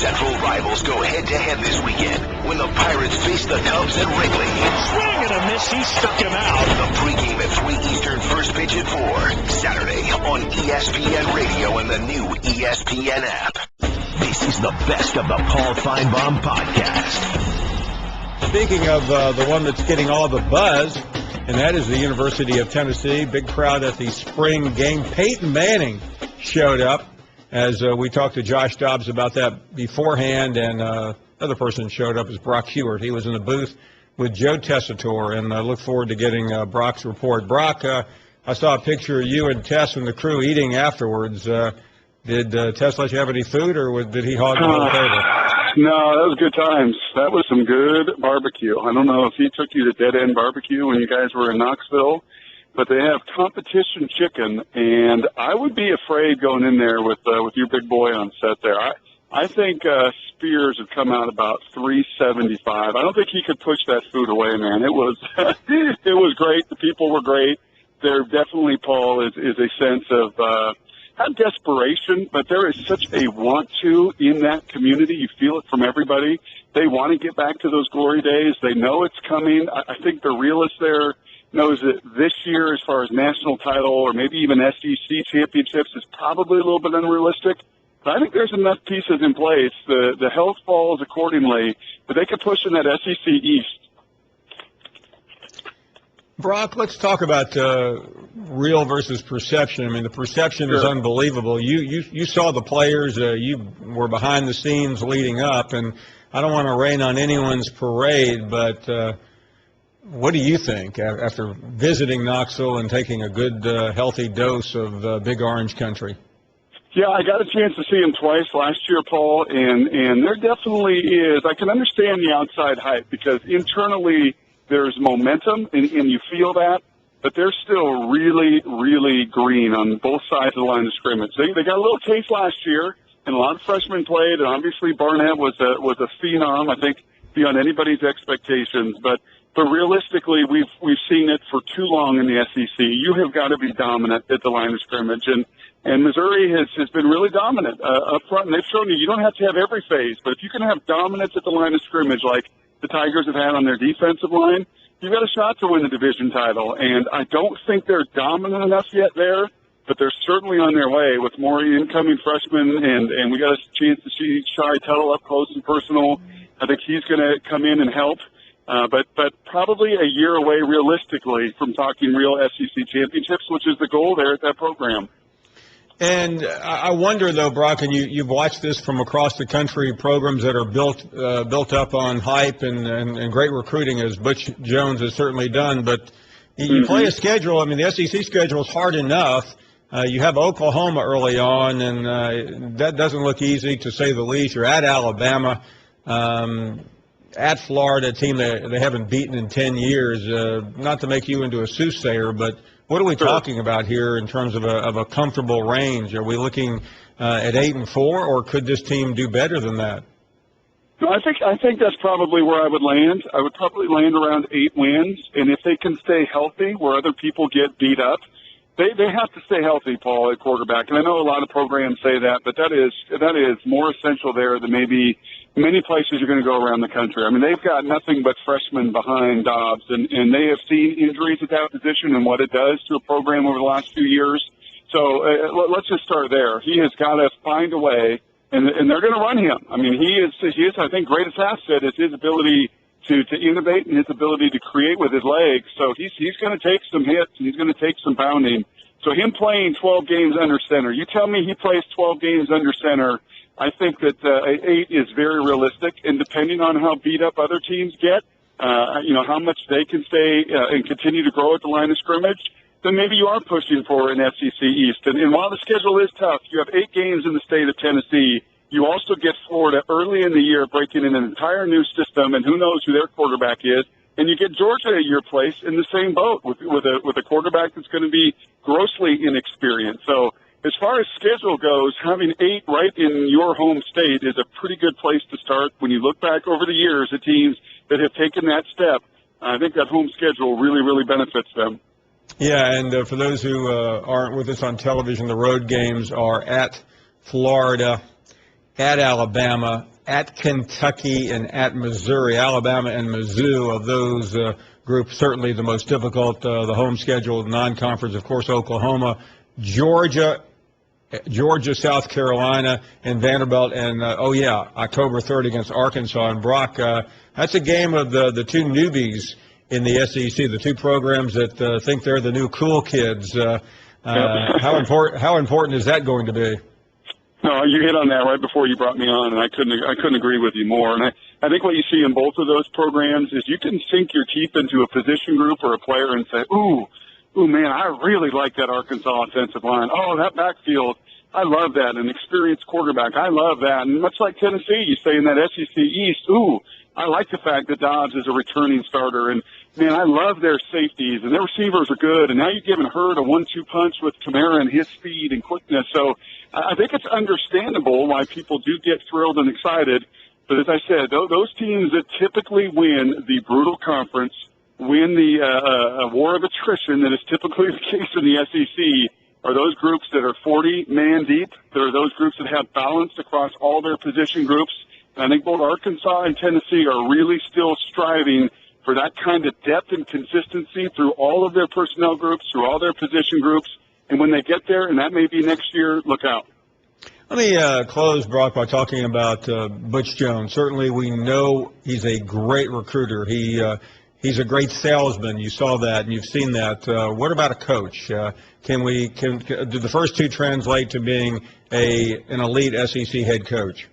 Central rivals go head-to-head this weekend when the Pirates face the Cubs at Wrigley. Swing and a miss. He stuck him out. The pregame at 3 Eastern, first pitch at 4. Saturday on ESPN Radio and the new ESPN app. This is the best of the Paul Finebaum podcast. Speaking of the one that's getting all the buzz, and that is the University of Tennessee. Big crowd at the spring game. Peyton Manning showed up, as we talked to Josh Dobbs about that beforehand, and another person showed up is Brock Huard. He was in the booth with Joe Tessitore, and I look forward to getting Brock's report. Brock, I saw a picture of you and Tess and the crew eating afterwards. Did Tess let you have any food, or did he hog the whole table? No, that was good times. That was some good barbecue. I don't know if he took you to Dead End Barbecue when you guys were in Knoxville, but they have competition chicken, and I would be afraid going in there with your big boy on set there. I think Spears had come out about $3.75. I don't think he could push that food away, man. It was it was great. The people were great. There definitely, Paul, is a sense of not desperation, but there is such a want to in that community. You feel it from everybody. They want to get back to those glory days. They know it's coming. I think the realist there knows that this year, as far as national title or maybe even SEC championships, is probably a little bit unrealistic. But I think there's enough pieces in place. The health falls accordingly, but they could push in that SEC East. Brock, let's talk about real versus perception. I mean, the perception is unbelievable. You saw the players. You were behind the scenes leading up, and I don't want to rain on anyone's parade, but what do you think after visiting Knoxville and taking a good, healthy dose of Big Orange Country? Yeah, I got a chance to see him twice last year, Paul, and there definitely is. I can understand the outside hype because internally there's momentum, and you feel that, but they're still really, really green on both sides of the line of scrimmage. They got a little taste last year, and a lot of freshmen played, and obviously Barnett was a phenom, I think, beyond anybody's expectations. But realistically, we've seen it for too long in the SEC. You have got to be dominant at the line of scrimmage, and Missouri has been really dominant up front, and they've shown you don't have to have every phase, but if you can have dominance at the line of scrimmage like the Tigers have had on their defensive line, you've got a shot to win the division title. And I don't think they're dominant enough yet there, but they're certainly on their way with more incoming freshmen, and we got a chance to see Shai Tuttle up close and personal. I think he's going to come in and help. But probably a year away realistically from talking real SEC championships, which is the goal there at that program. And I wonder, though, Brock, and you've watched this from across the country, programs that are built up on hype and great recruiting, as Butch Jones has certainly done. But you play a schedule. I mean, the SEC schedule is hard enough. You have Oklahoma early on, and that doesn't look easy, to say the least. You're at Alabama, at Florida, a team that they haven't beaten in 10 years. Not to make you into a soothsayer, but what are we talking about here in terms of a comfortable range? Are we looking at 8-4, or could this team do better than that? No, I think that's probably where I would land. I would probably land around 8 wins, and if they can stay healthy, where other people get beat up, they have to stay healthy, Paul, at quarterback. And I know a lot of programs say that, but that is more essential there than maybe many places you're going to go around the country. I mean, they've got nothing but freshmen behind Dobbs, and they have seen injuries at that position and what it does to a program over the last few years. So let's just start there. He has got to find a way, and they're going to run him. I mean, he is, I think, greatest asset is his ability to innovate and his ability to create with his legs. So he's going to take some hits, and he's going to take some pounding. So him playing 12 games under center, you tell me he plays 12 games under center, I think that 8 is very realistic, and depending on how beat up other teams get, how much they can stay and continue to grow at the line of scrimmage, then maybe you are pushing for an SEC East. And while the schedule is tough, you have 8 games in the state of Tennessee. You also get Florida early in the year breaking in an entire new system, and who knows who their quarterback is. And you get Georgia at your place in the same boat with a quarterback that's going to be grossly inexperienced. So as far as schedule goes, having 8 right in your home state is a pretty good place to start. When you look back over the years at teams that have taken that step, I think that home schedule really, really benefits them. Yeah, and for those who aren't with us on television, the road games are at Florida, at Alabama, at Kentucky and at Missouri. Alabama and Mizzou, of those groups, certainly the most difficult. The home schedule, non-conference, of course, Oklahoma, Georgia, South Carolina, and Vanderbilt, and October 3rd against Arkansas. And Brock, that's a game of the two newbies in the SEC, the two programs that think they're the new cool kids. How important is that going to be? No, you hit on that right before you brought me on, and I couldn't agree with you more. And I think what you see in both of those programs is you can sink your teeth into a position group or a player and say, ooh, man, I really like that Arkansas offensive line. Oh, that backfield, I love that. An experienced quarterback, I love that. And much like Tennessee, you say in that SEC East, ooh, I like the fact that Dobbs is a returning starter. And, man, I love their safeties, and their receivers are good. And now you've given Huard a 1-2 punch with Kamara and his speed and quickness. So I think it's understandable why people do get thrilled and excited. But as I said, those teams that typically win the brutal conference, win the war of attrition that is typically the case in the SEC, are those groups that are 40-man deep. There are those groups that have balance across all their position groups. And I think both Arkansas and Tennessee are really still striving for that kind of depth and consistency through all of their personnel groups, through all their position groups. And when they get there, and that may be next year, look out. Let me close, Brock, by talking about Butch Jones. Certainly we know he's a great recruiter. He's a great salesman. You saw that, and you've seen that. What about a coach? Do the first two translate to being an elite SEC head coach?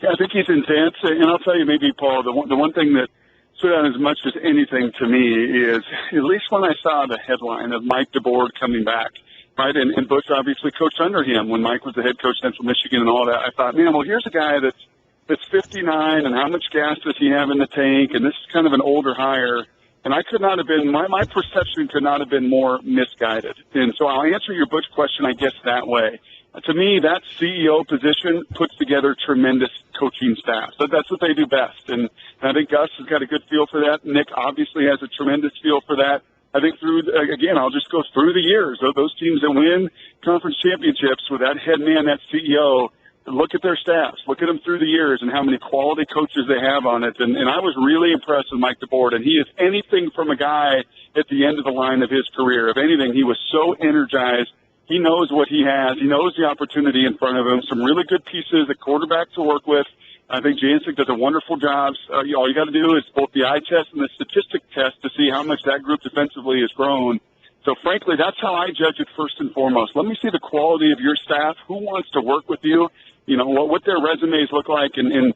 Yeah, I think he's intense, and I'll tell you, maybe, Paul, the one thing that stood out as much as anything to me is, at least when I saw the headline of Mike DeBoer coming back, right, and Butch obviously coached under him when Mike was the head coach at Central Michigan and all that, I thought, man, well, here's a guy that's 59, and how much gas does he have in the tank, and this is kind of an older hire, and I could not have been, my perception could not have been more misguided. And so I'll answer your Butch question, I guess, that way. To me, that CEO position puts together tremendous coaching staff. So that's what they do best. And I think Gus has got a good feel for that. Nick obviously has a tremendous feel for that. I think I'll just go through the years. Those teams that win conference championships with that head man, that CEO, look at their staffs. Look at them through the years and how many quality coaches they have on it. And I was really impressed with Mike DeBoer. And he is anything from a guy at the end of the line of his career. If anything, he was so energized. He knows what he has. He knows the opportunity in front of him. Some really good pieces at quarterback to work with. I think Jancic does a wonderful job. All you got to do is both the eye test and the statistic test to see how much that group defensively has grown. So, frankly, that's how I judge it first and foremost. Let me see the quality of your staff, who wants to work with you, what their resumes look like, and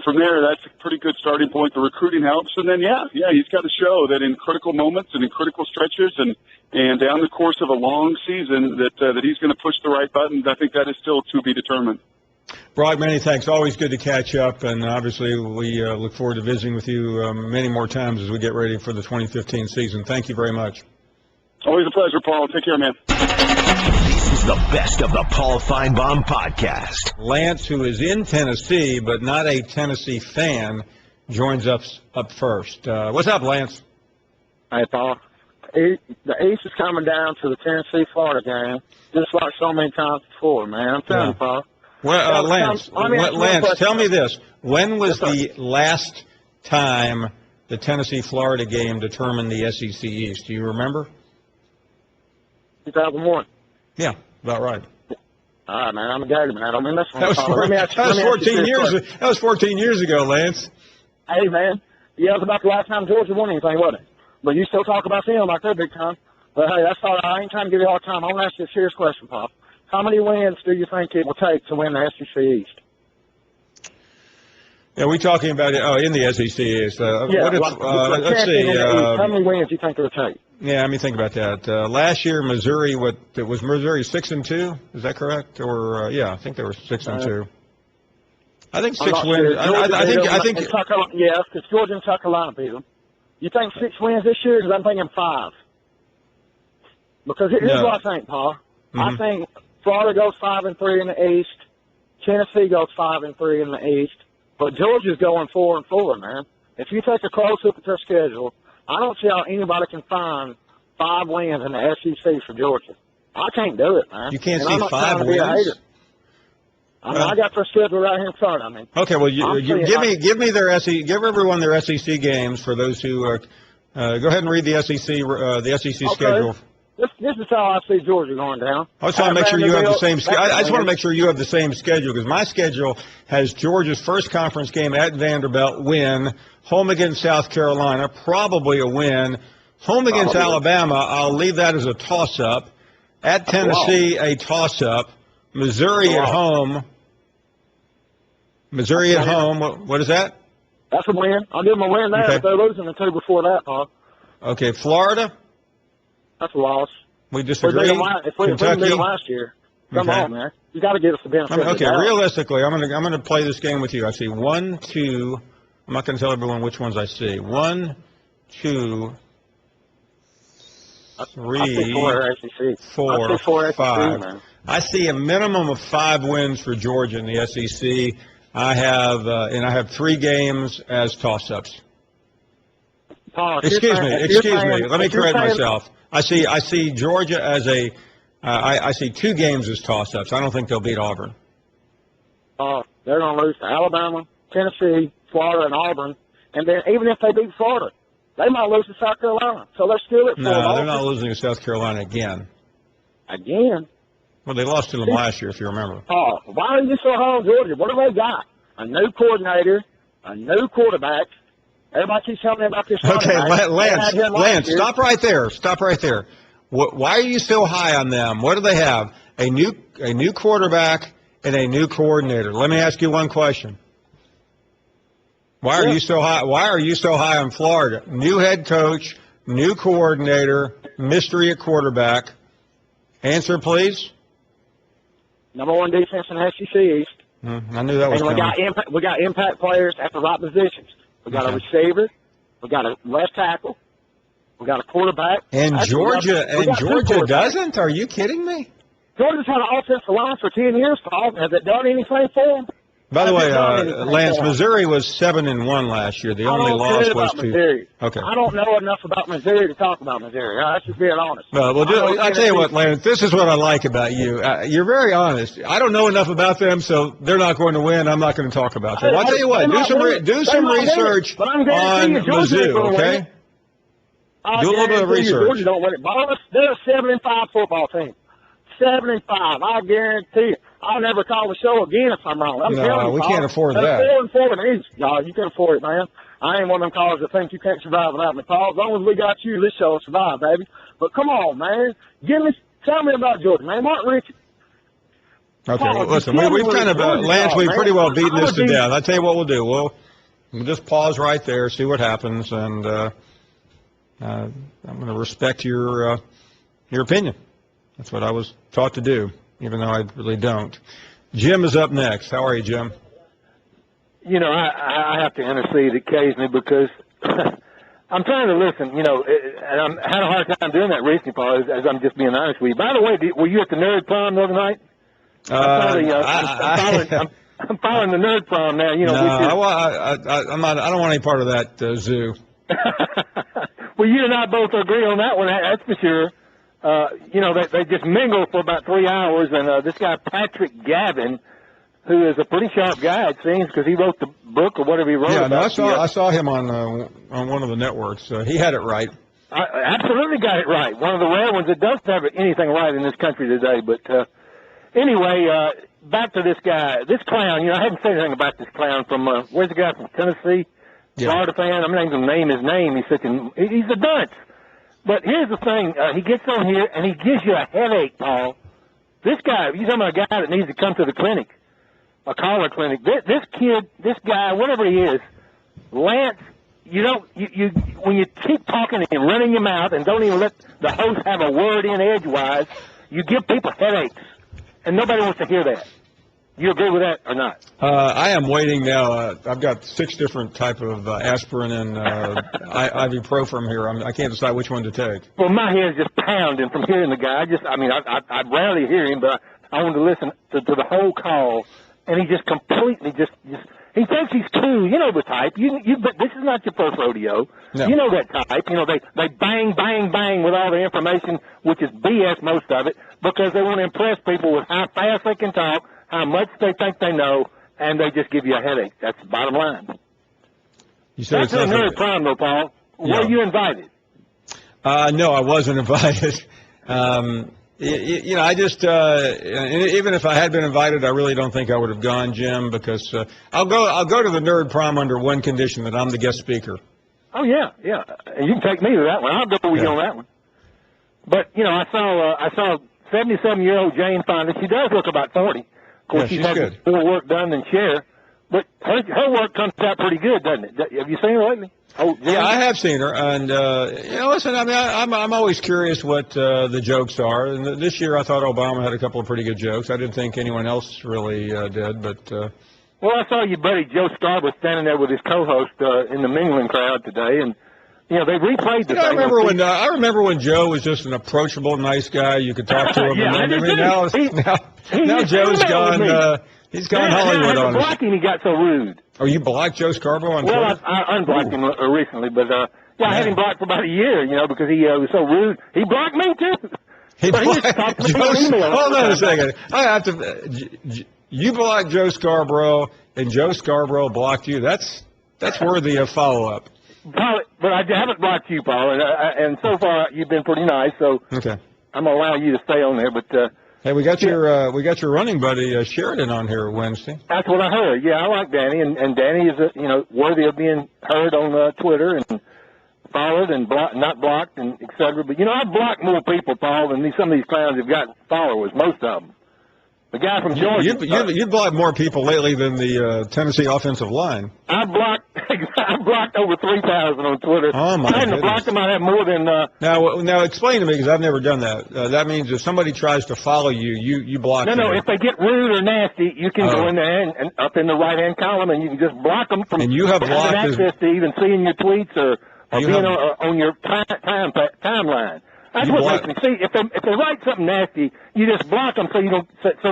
from there, that's a pretty good starting point. The recruiting helps, and then, he's got to show that in critical moments and in critical stretches and down the course of a long season that he's going to push the right buttons. I think that is still to be determined. Brock, many thanks. Always good to catch up, and obviously we look forward to visiting with you many more times as we get ready for the 2015 season. Thank you very much. Always a pleasure, Paul. Take care, man. This is the best of the Paul Finebaum podcast. Lance, who is in Tennessee but not a Tennessee fan, joins us up first. What's up, Lance? Hey, Paul. The East is coming down to the Tennessee-Florida game, just like so many times before, man. I'm telling you, Paul. Well, Lance, tell me this. When was the last time the Tennessee-Florida game determined the SEC East? Do you remember? 2001. Yeah, about right. All right, man. I'm a Gator, man. I mean, that's that was 14 years. That was 14 years ago, Lance. Hey, man. Yeah, it was about the last time Georgia won anything, wasn't it? But you still talk about them like they're big time. But, hey, that's all right. I ain't trying to give you a hard time. I want to ask you a serious question, Pop. How many wins do you think it will take to win the SEC East? Yeah, we talking about in the SEC East. Let's see. How many wins do you think it will take? Yeah, let me think about that. Last year, Missouri, was Missouri 6-2? Is that correct? Or I think they were 6-2. I think 6 wins. I think. Yeah, because Georgia and South Carolina beat them. You think 6 wins this year? Because I'm thinking 5. Because here's what I think, Paul. Mm-hmm. I think Florida goes 5-3 in the East. Tennessee goes 5-3 in the East. But Georgia's going 4-4, man. If you take a close look at their schedule, I don't see how anybody can find 5 wins in the SEC for Georgia. I can't do it, man. You can't see 5 wins? I got their schedule right here in front of me. Okay, well, give me their give everyone their SEC games for those who go ahead and read the SEC schedule. This is how I see Georgia going down. I just want to make sure you have the same schedule. I just want to make sure you have the same schedule because my schedule has Georgia's first conference game at Vanderbilt, win. Home against South Carolina, probably a win. Home against Alabama, I'll leave that as a toss-up. At Tennessee, a toss-up. Missouri at home. Missouri at home. What is that? That's a win. I'll give them a win there if they're losing the two before that, Paul. Okay, Florida. That's a loss. We disagree. If we didn't beat them last year, come on, man. You got to give us the benefit. Okay, realistically, I'm gonna play this game with you. I see 1, 2. I'm not gonna tell everyone which ones I see. 1, 2, 3, 4, 5. I see a minimum of 5 wins for Georgia in the SEC. I have 3 games as toss-ups. Excuse me. Let me correct myself. I see Georgia as I see 2 games as toss-ups. I don't think they'll beat Auburn. They're going to lose to Alabama, Tennessee, Florida, and Auburn. And then even if they beat Florida, they might lose to South Carolina. So they're still at 4. No, they're not losing to South Carolina again. Again? Well, they lost to them last year, if you remember. Why are you so hard on Georgia? What have they got? A new coordinator, a new quarterback. Everybody keeps telling me about this. Okay, Lance, stop right there. Stop right there. Why are you so high on them? What do they have? A new quarterback and a new coordinator. Let me ask you one question. Why are you so high? Why are you so high on Florida? New head coach, new coordinator, mystery at quarterback. Answer, please. Number 1 defense in the SEC East. I knew that was coming. We got impact players at the right positions. We got a receiver. We got a left tackle. We got a quarterback. And Georgia doesn't? Are you kidding me? Georgia's had an offensive line for 10 years, Paul. Has it done anything for them? By the way, Lance, Missouri was 7-1 last year. The only loss was to Missouri. Okay. I don't know enough about Missouri to talk about Missouri. That's just being honest. I'll tell you what, Lance. This is what I like about you. You're very honest. I don't know enough about them, so they're not going to win. I'm not going to talk about them. I'll tell you what. Do some research on Mizzou. Okay. Do a little bit of research. Georgia don't win it. They're a 7-5 football team. 7-5. I guarantee you. I'll never call the show again if I'm wrong. No, we can't afford that. 4-4 in the East. No, you can afford it, man. I ain't one of them callers that think you can't survive without me, Paul. As long as we got you, this show will survive, baby. But come on, man. Tell me about Georgia, man. Martin Richards. Okay, well, listen, we've kind of, Lance, we've pretty well beaten this to death. I'll tell you what we'll do. We'll just pause right there, see what happens, and I'm going to respect your opinion. That's what I was taught to do, even though I really don't. Jim is up next. How are you, Jim? You know, I have to intercede occasionally because I'm trying to listen, and I had a hard time doing that recently, Paul, as I'm just being honest with you. By the way, were you at the Nerd Prom the other night? I'm following the Nerd Prom now, I'm not. I don't want any part of that zoo. Well, you and I both agree on that one, that's for sure. They just mingle for about 3 hours, and this guy Patrick Gavin, who is a pretty sharp guy, it seems, because he wrote the book or whatever he wrote. Yeah, I saw him on one of the networks. He had it right. I absolutely got it right. One of the rare ones that doesn't have anything right in this country today. But anyway, back to this guy, this clown. I haven't said anything about this clown from where's the guy from Tennessee? Yeah. Florida fan. I'm not even going to name his name. He's a dunce. But here's the thing. He gets on here, and he gives you a headache, Paul. This guy, you're talking about a guy that needs to come to the clinic, a collar clinic. This kid, this guy, whatever he is, Lance, when you keep talking and running your mouth and don't even let the host have a word in edgewise, you give people headaches, and nobody wants to hear that. You agree with that or not? I am waiting now. I've got 6 different type of aspirin and ibuprofen here. I can't decide which one to take. Well, my head's just pounding from hearing the guy. I rarely hear him, but I wanted to listen to the whole call, and he just completely he thinks he's cool. You know the type. But this is not your first rodeo. No. You know that type. They bang, bang, bang with all the information, which is BS, most of it, because they want to impress people with how fast they can talk, how much they think they know, and they just give you a headache. That's the bottom line. You said That's another problem, though, Paul. Were you invited? No, I wasn't invited. I just even if I had been invited, I really don't think I would have gone, Jim, because I'll go to the nerd prom under one condition, that I'm the guest speaker. Oh yeah, and you can take me to that one. I'll go with you on that one. But I saw 77-year-old Jane Fonda. She does look about 40. Of course, she's had good. more work done than Cher, but her work comes out pretty good, doesn't it? Have you seen her lately? Oh, yeah, I have seen her, and listen, I mean, I'm always curious what the jokes are. And this year, I thought Obama had a couple of pretty good jokes. I didn't think anyone else really did, but. Well, I saw your buddy Joe Scarborough standing there with his co-host in the mingling crowd today, and they replayed the thing. I remember when Joe was just an approachable, nice guy. You could talk to him. Now Joe's gone. He's gone Hollywood on us. Blocking, he got so rude. Oh, you blocked Joe Scarborough on Twitter? Well, I unblocked him recently, but I had him blocked for about a year, because he was so rude. He blocked me too. He blocked Hold on a second. I have to. You blocked Joe Scarborough, and Joe Scarborough blocked you. That's worthy of follow-up. Paul, but I haven't blocked you, Paul, and so far you've been pretty nice. So okay, I'm gonna allow you to stay on there, but. Hey, we got your running buddy Sheridan on here Wednesday. That's what I heard. Yeah, I like Danny, and Danny is worthy of being heard on Twitter and followed and not blocked and et cetera. But I've blocked more people, Paul, than some of these clowns have got followers. Most of them. The guy from Georgia. You blocked more people lately than the Tennessee offensive line. I blocked over 3,000 on Twitter. Oh my! I hadn't blocked them. I have more than. Now explain to me, because I've never done that. That means if somebody tries to follow you, you block them. No. If they get rude or nasty, you can go in there and up in the right-hand column, and you can just block them from. And you have blocked access to even seeing your tweets or being on your timeline. That's what makes me see. If they write something nasty, you just block them so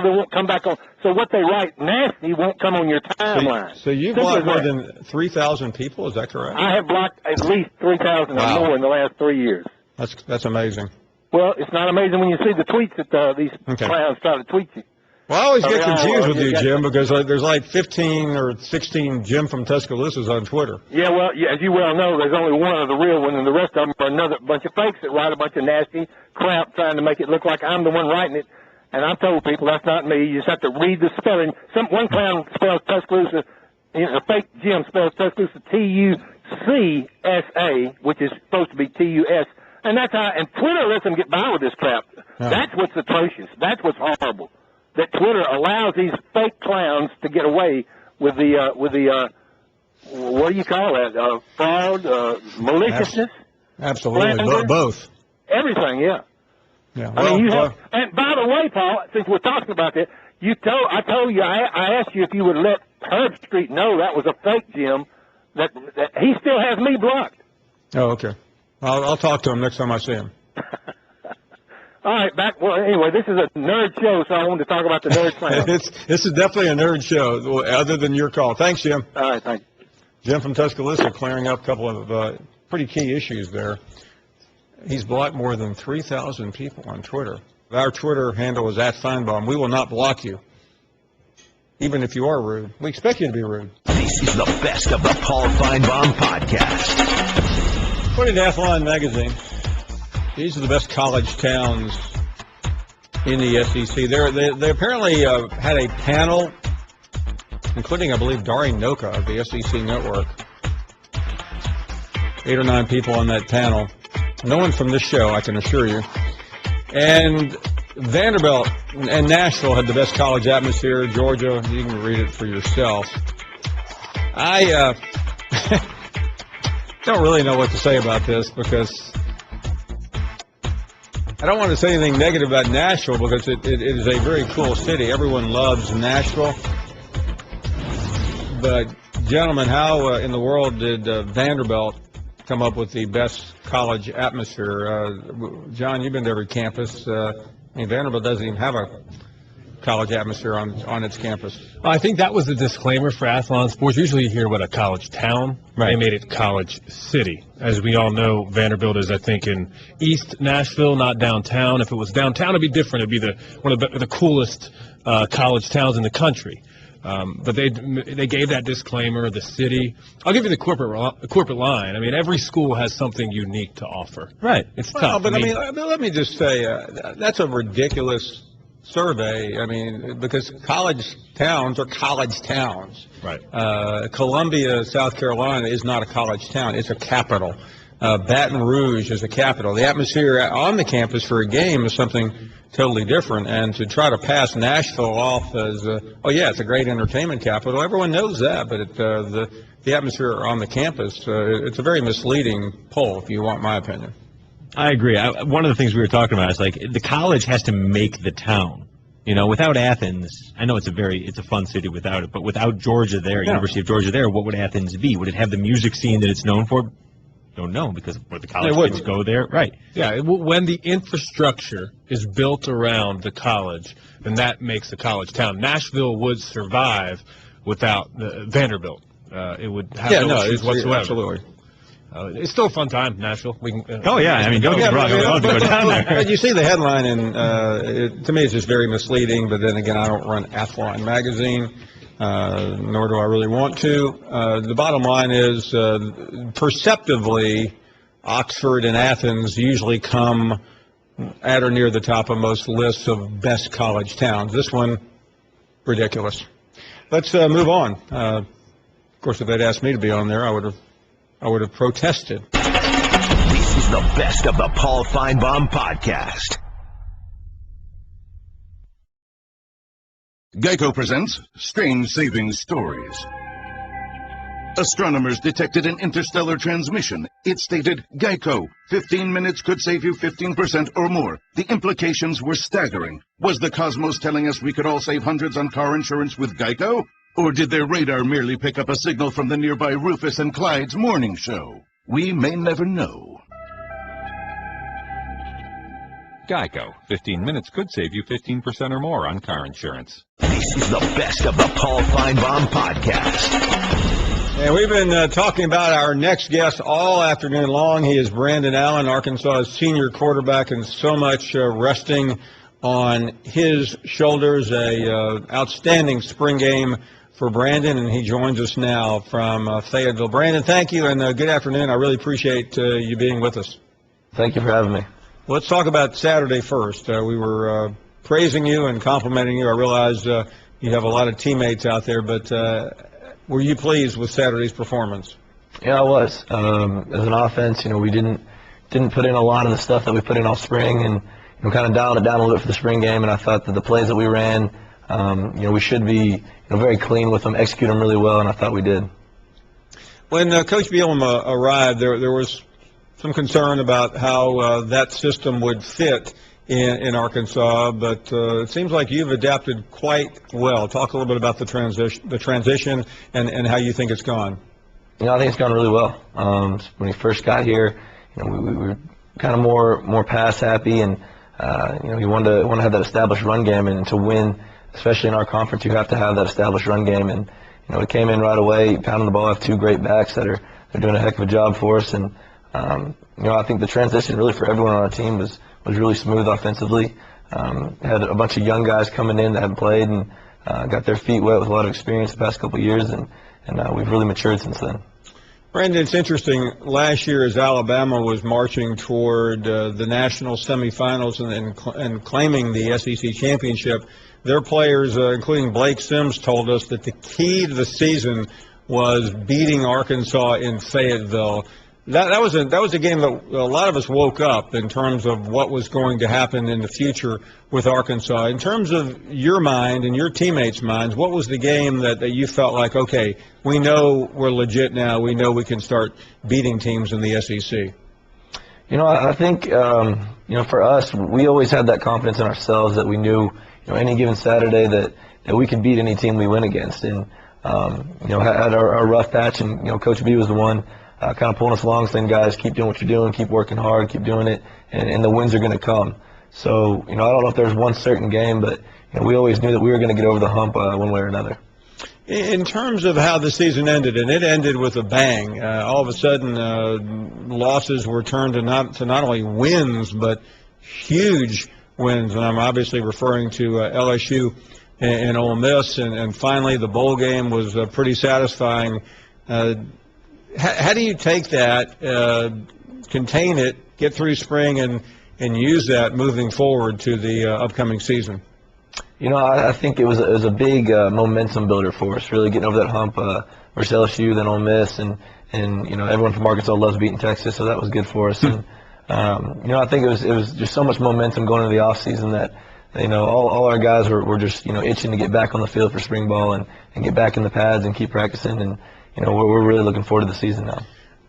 they won't come back on. So what they write nasty won't come on your timeline. So you blocked more than 3,000 people. Is that correct? I have blocked at least 3,000 or more in the last 3 years. That's amazing. Well, it's not amazing when you see the tweets that these clowns try to tweet you. Well, I always get confused with you, Jim, because there's like 15 or 16 Jim from Tuscaloosa's on Twitter. Yeah, well, as you well know, there's only one of the real one, and the rest of them are another bunch of fakes that write a bunch of nasty crap trying to make it look like I'm the one writing it. And I've told people that's not me. You just have to read the spelling. One clown spells Tuscaloosa, a fake Jim spells Tuscaloosa Tucsa, which is supposed to be TUS. And that's how. And Twitter lets them get by with this crap. That's what's atrocious. That's what's horrible. That Twitter allows these fake clowns to get away with the what do you call that? Fraud, maliciousness. Absolutely, both. Everything, yeah. Yeah. I mean, and by the way, Paul, since we're talking about that, I told you, I asked you if you would let Herb Street know that was a fake Jim. That he still has me blocked. Oh, okay. I'll talk to him next time I see him. All right, well, anyway, this is a nerd show, so I wanted to talk about the nerd clown. This is definitely a nerd show, other than your call. Thanks, Jim. All right, thanks. Jim from Tuscaloosa clearing up a couple of pretty key issues there. He's blocked more than 3,000 people on Twitter. Our Twitter handle is @Finebaum. We will not block you, even if you are rude. We expect you to be rude. This is the best of the Paul Finebaum podcast. According to Athlon Magazine, these are the best college towns in the SEC. They apparently had a panel, including, I believe, Dari Noka of the SEC Network. 8 or 9 people on that panel. No one from this show, I can assure you. And Vanderbilt and Nashville had the best college atmosphere. Georgia, you can read it for yourself. I don't really know what to say about this, because I don't want to say anything negative about Nashville, because it is a very cool city. Everyone loves Nashville. But, gentlemen, how in the world did Vanderbilt come up with the best college atmosphere? John, you've been to every campus. Vanderbilt doesn't even have a college atmosphere on its campus. I think that was the disclaimer for Athlon Sports. Usually you hear about a college town. Right. They made it college city. As we all know, Vanderbilt is, I think, in East Nashville, not downtown. If it was downtown, it'd be different. It'd be one of the coolest college towns in the country. But they gave that disclaimer. The city, I'll give you the corporate line. I mean, every school has something unique to offer. Right. It's Well, tough. but I mean, let me just say, that's a ridiculous survey. I mean, because college towns are college towns. Right. Columbia, South Carolina is not a college town. It's a capital. Baton Rouge is a capital. The atmosphere on the campus for a game is something totally different. And to try to pass Nashville off as, oh yeah, it's a great entertainment capital. Everyone knows that, but the atmosphere on the campus, it's a very misleading poll, if you want my opinion. I agree. One of the things we were talking about is like the college has to make the town. You know, without Athens, I know it's a fun city without it, but without Georgia there, University of Georgia there, what would Athens be? Would it have the music scene that it's known for? Don't know, because where the college kids go there, right? Yeah, when the infrastructure is built around the college, then that makes a college town. Nashville would survive without Vanderbilt. It would have no issues whatsoever. Absolutely. It's still a fun time, Nashville. We can, Oh yeah, I mean, don't get me wrong, I'd love to go down there. But you see the headline, and to me, it's just very misleading. But then again, I don't run Athlon magazine. Nor do I really want to. The bottom line is, perceptively, Oxford and Athens usually come at or near the top of most lists of best college towns. This one, ridiculous. Let's move on. Of course, if they'd asked me to be on there, I would have protested. This is the best of the Paul Finebaum podcast. Geico presents Strange Savings Stories. Astronomers detected an interstellar transmission. It stated, Geico, 15 minutes could save you 15% or more. The implications were staggering. Was the cosmos telling us we could all save hundreds on car insurance with Geico? Or did their radar merely pick up a signal from the nearby Rufus and Clyde's morning show? We may never know. Geico. 15 minutes could save you 15% or more on car insurance. This is the best of the Paul Finebaum podcast. And we've been talking about our next guest all afternoon long. He is Brandon Allen, Arkansas's senior quarterback, and so much resting on his shoulders. Outstanding spring game for Brandon, and he joins us now from Fayetteville. Brandon, thank you, and good afternoon. I really appreciate you being with us. Thank you for having me. Let's talk about Saturday first. We were praising you and complimenting you. I realize you have a lot of teammates out there, but were you pleased with Saturday's performance? Yeah, I was. As an offense, we didn't put in a lot of the stuff that we put in all spring, and kind of dialed it down a little bit for the spring game. And I thought that the plays that we ran, we should be very clean with them, execute them really well, and I thought we did. When Coach Bielema arrived, there was some concern about how that system would fit in Arkansas, but it seems like you've adapted quite well. Talk a little bit about the transition and how you think it's gone. I think it's gone really well. When we first got here, we were kind of more pass happy, and you want to have that established run game, and to win, especially in our conference, you have to have that established run game. And it came in right away, pounding the ball. Have two great backs they're doing a heck of a job for us, and I think the transition really for everyone on our team was really smooth offensively. Had a bunch of young guys coming in that hadn't played and got their feet wet with a lot of experience the past couple of years, and we've really matured since then. Brandon, it's interesting. Last year, as Alabama was marching toward the national semifinals and claiming the SEC championship, their players, including Blake Sims, told us that the key to the season was beating Arkansas in Fayetteville. That was a game that a lot of us woke up in terms of what was going to happen in the future with Arkansas. In terms of your mind and your teammates' minds, what was the game that you felt like, okay, we know we're legit now, we know we can start beating teams in the SEC? I think, for us, we always had that confidence in ourselves that we knew, any given Saturday that we could beat any team we went against. And, had our rough patch, and, Coach B was the one kind of pulling us along, saying, guys, keep doing what you're doing, keep working hard, keep doing it, and the wins are going to come. So, I don't know if there's one certain game, but we always knew that we were going to get over the hump one way or another. In terms of how the season ended, and it ended with a bang, all of a sudden losses were turned to not only wins, but huge wins, and I'm obviously referring to LSU and Ole Miss, and finally the bowl game was pretty satisfying. How do you take that, contain it, get through spring, and use that moving forward to the upcoming season? You know, I think it was a big momentum builder for us, really getting over that hump versus LSU, then Ole Miss, and you know, everyone from Arkansas loves beating Texas, so that was good for us. And you know, I think it was just so much momentum going into the off season that, you know, all our guys were just, you know, itching to get back on the field for spring ball and get back in the pads and keep practicing. And you know, we're really looking forward to the season now.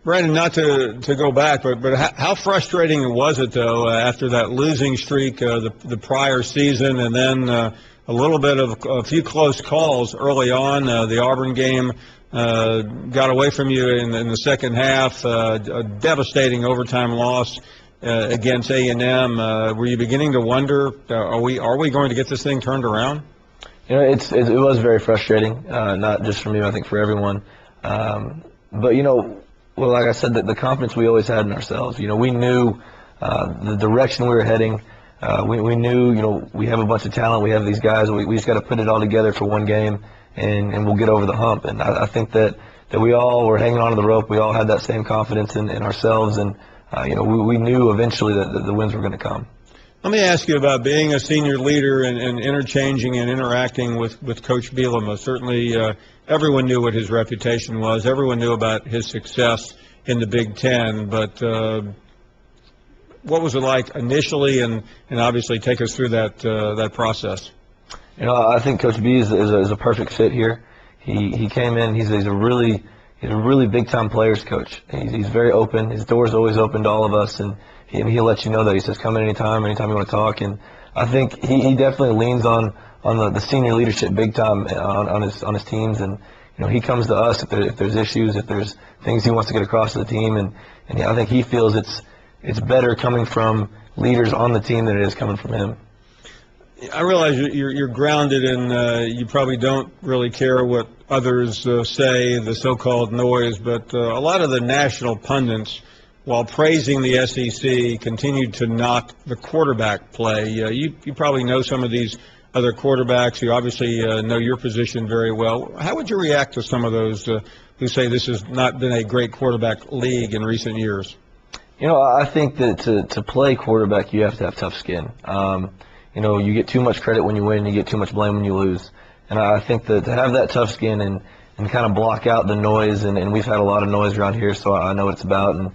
Brandon, not to go back, but how frustrating was it, though, after that losing streak the prior season, and then a little bit of a few close calls early on? The Auburn game got away from you in the second half, a devastating overtime loss against A&M. Were you beginning to wonder, are we going to get this thing turned around? You know, it was very frustrating, not just for me, I think for everyone. But, you know, well, like I said, the confidence we always had in ourselves. You know, we knew the direction we were heading. We knew, you know, we have a bunch of talent. We have these guys. We just got to put it all together for one game, and we'll get over the hump. And I think that we all were hanging on to the rope. We all had that same confidence in ourselves. And, you know, we knew eventually that the wins were going to come. Let me ask you about being a senior leader and interchanging and interacting with Coach Bielema. Certainly, everyone knew what his reputation was. Everyone knew about his success in the Big Ten. But what was it like initially, and obviously take us through that process? You know, I think Coach B is a perfect fit here. He came in. He's a really big time players coach. He's very open. His door's always open to all of us, and he'll let you know that. He says, come in anytime you want to talk. And I think he definitely leans on the senior leadership big time on his teams. And you know, he comes to us if there's issues, if there's things he wants to get across to the team. And I think he feels it's better coming from leaders on the team than it is coming from him. I realize you're grounded, and you probably don't really care what others say, the so-called noise. But a lot of the national pundits, while praising the SEC, continued to knock the quarterback play. You probably know some of these other quarterbacks. You obviously know your position very well. How would you react to some of those who say this has not been a great quarterback league in recent years? You know, I think that to play quarterback, you have to have tough skin. You know, you get too much credit when you win, you get too much blame when you lose. And I think that to have that tough skin and kind of block out the noise, and we've had a lot of noise around here, so I know what it's about. And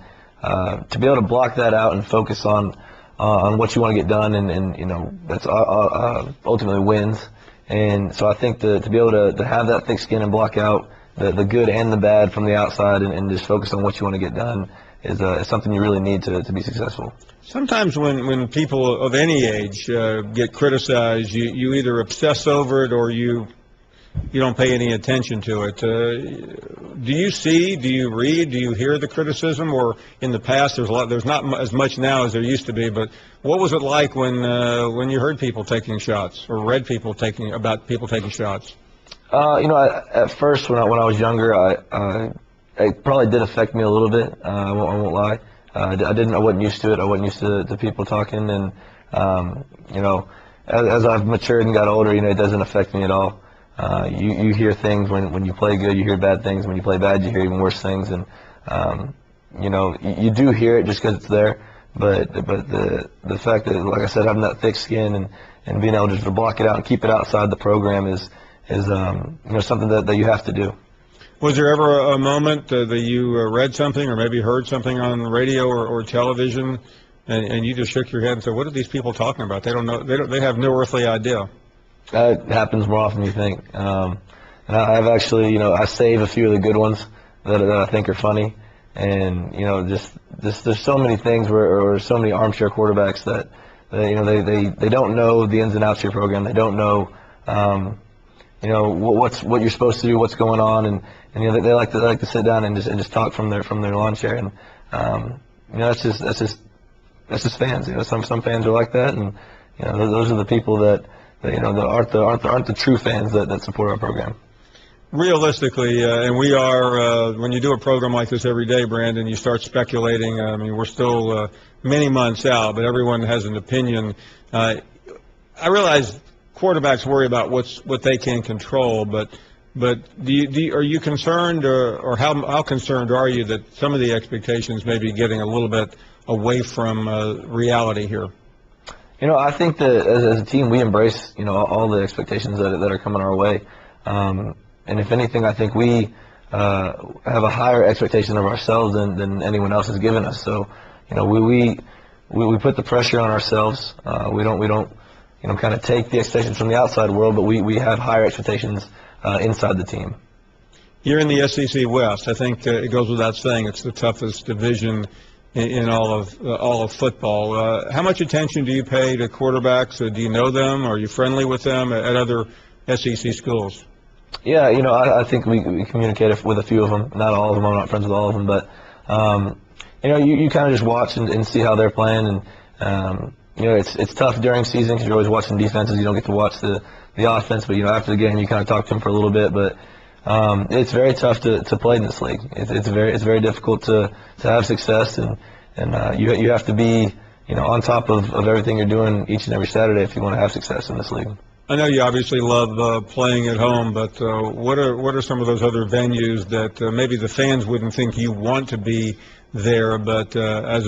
to be able to block that out and focus on what you want to get done, and you know, that's ultimately wins. And so I think to be able to have that thick skin and block out the good and the bad from the outside, and just focus on what you want to get done is something you really need to be successful. Sometimes when people of any age get criticized, you either obsess over it or you don't pay any attention to it. Do you see, do you read, do you hear the criticism? Or in the past, there's not as much now as there used to be, but what was it like when you heard people taking shots or read about people taking shots? You know, at first when I was younger, it probably did affect me a little bit. I won't lie. I wasn't used to it. I wasn't used to people talking, and you know, as I've matured and got older, you know, it doesn't affect me at all. You hear things when you play good, you hear bad things. When you play bad, you hear even worse things, and you know, you do hear it just because it's there. But the fact that, like I said, having that thick skin and being able just to block it out and keep it outside the program is you know, something that you have to do. Was there ever a moment that you read something or maybe heard something on radio or television, and you just shook your head and said, "What are these people talking about? They don't know. They have no earthly idea." That happens more often than you think. And I've actually, you know, I save a few of the good ones that I think are funny, and you know, just there's so many things or so many armchair quarterbacks that you know, they don't know the ins and outs of your program. They don't know. You know what you're supposed to do, what's going on, and you know, they like to sit down and just talk from their lawn chair, and you know, that's just fans. You know, some fans are like that, and you know, those are the people that you know, that aren't the true fans that support our program. Realistically, and we are, when you do a program like this every day, Brandon, you start speculating. I mean, we're still many months out, but everyone has an opinion. I realize quarterbacks worry about what they can control, but are you concerned, or how concerned are you that some of the expectations may be getting a little bit away from reality here? I think that as a team, we embrace, all the expectations that are coming our way. And if anything, I think we have a higher expectation of ourselves than anyone else has given us. So, we put the pressure on ourselves. We don't kind of take the expectations from the outside world, but we have higher expectations inside the team. You're in the SEC West. I think it goes without saying it's the toughest division in all of football. How much attention do you pay to quarterbacks? Do you know them? Are you friendly with them at other SEC schools? Yeah, I think we communicate with a few of them. Not all of them. I'm not friends with all of them, but you kind of just watch and see how they're playing, and it's tough during season because you're always watching defenses. You don't get to watch the offense, but after the game you kind of talk to them for a little bit. But it's very tough to play in this league. It's very difficult to have success, and you have to be on top of everything you're doing each and every Saturday if you want to have success in this league. I know you obviously love playing at home, but what are some of those other venues that maybe the fans wouldn't think you want to be there, but as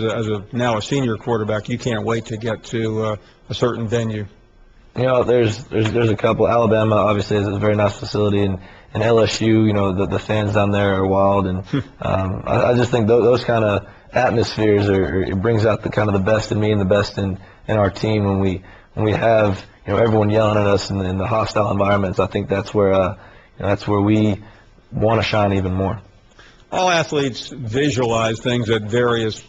now a senior quarterback, you can't wait to get to a certain venue? There's a couple. Alabama obviously is a very nice facility, and LSU, the fans down there are wild, and I just think those kind of atmospheres it brings out the kind of the best in me and the best in our team when we have everyone yelling at us in the hostile environments. I think that's where we want to shine even more. All athletes visualize things at various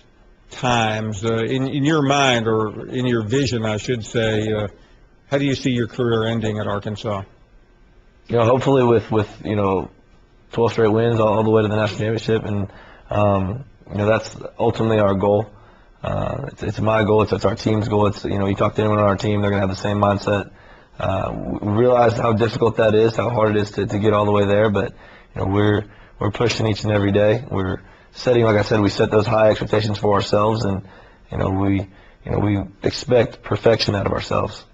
times. In your mind, or in your vision, I should say, how do you see your career ending at Arkansas? Hopefully with 12 straight wins all the way to the national championship, and that's ultimately our goal. It's my goal. It's our team's goal. It's you talk to anyone on our team, they're gonna have the same mindset. We realize how difficult that is, how hard it is to get all the way there, but we're pushing each and every day. We're setting, like I said, we set those high expectations for ourselves, and we expect perfection out of ourselves.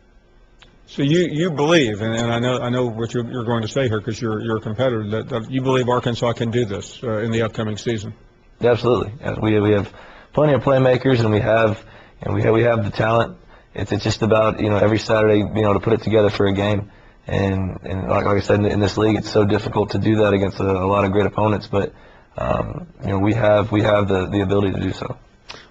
So you believe, and I know what you're going to say here because you're a competitor, that you believe Arkansas can do this in the upcoming season. Yeah, absolutely. We have plenty of playmakers, and we have the talent. It's just about every Saturday being able to put it together for a game. And like I said, in this league, it's so difficult to do that against a lot of great opponents. But we have the ability to do so.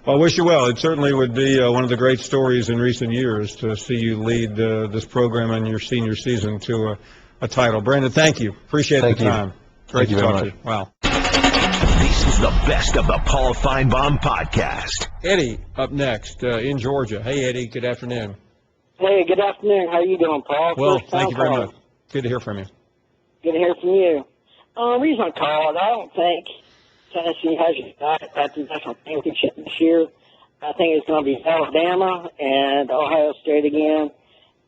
Well, I wish you well. It certainly would be one of the great stories in recent years to see you lead this program in your senior season to a title. Brandon, thank you. Appreciate the time. Great to talk to you. Wow. This is the best of the Paul Finebaum podcast. Eddie up next in Georgia. Hey, Eddie. Good afternoon. Hey, good afternoon. How are you doing, Paul? Well, thank you very much. Good to hear from you. Good to hear from you. The reason I called, I don't think Tennessee has a shot at the national championship this year. I think it's going to be Alabama and Ohio State again.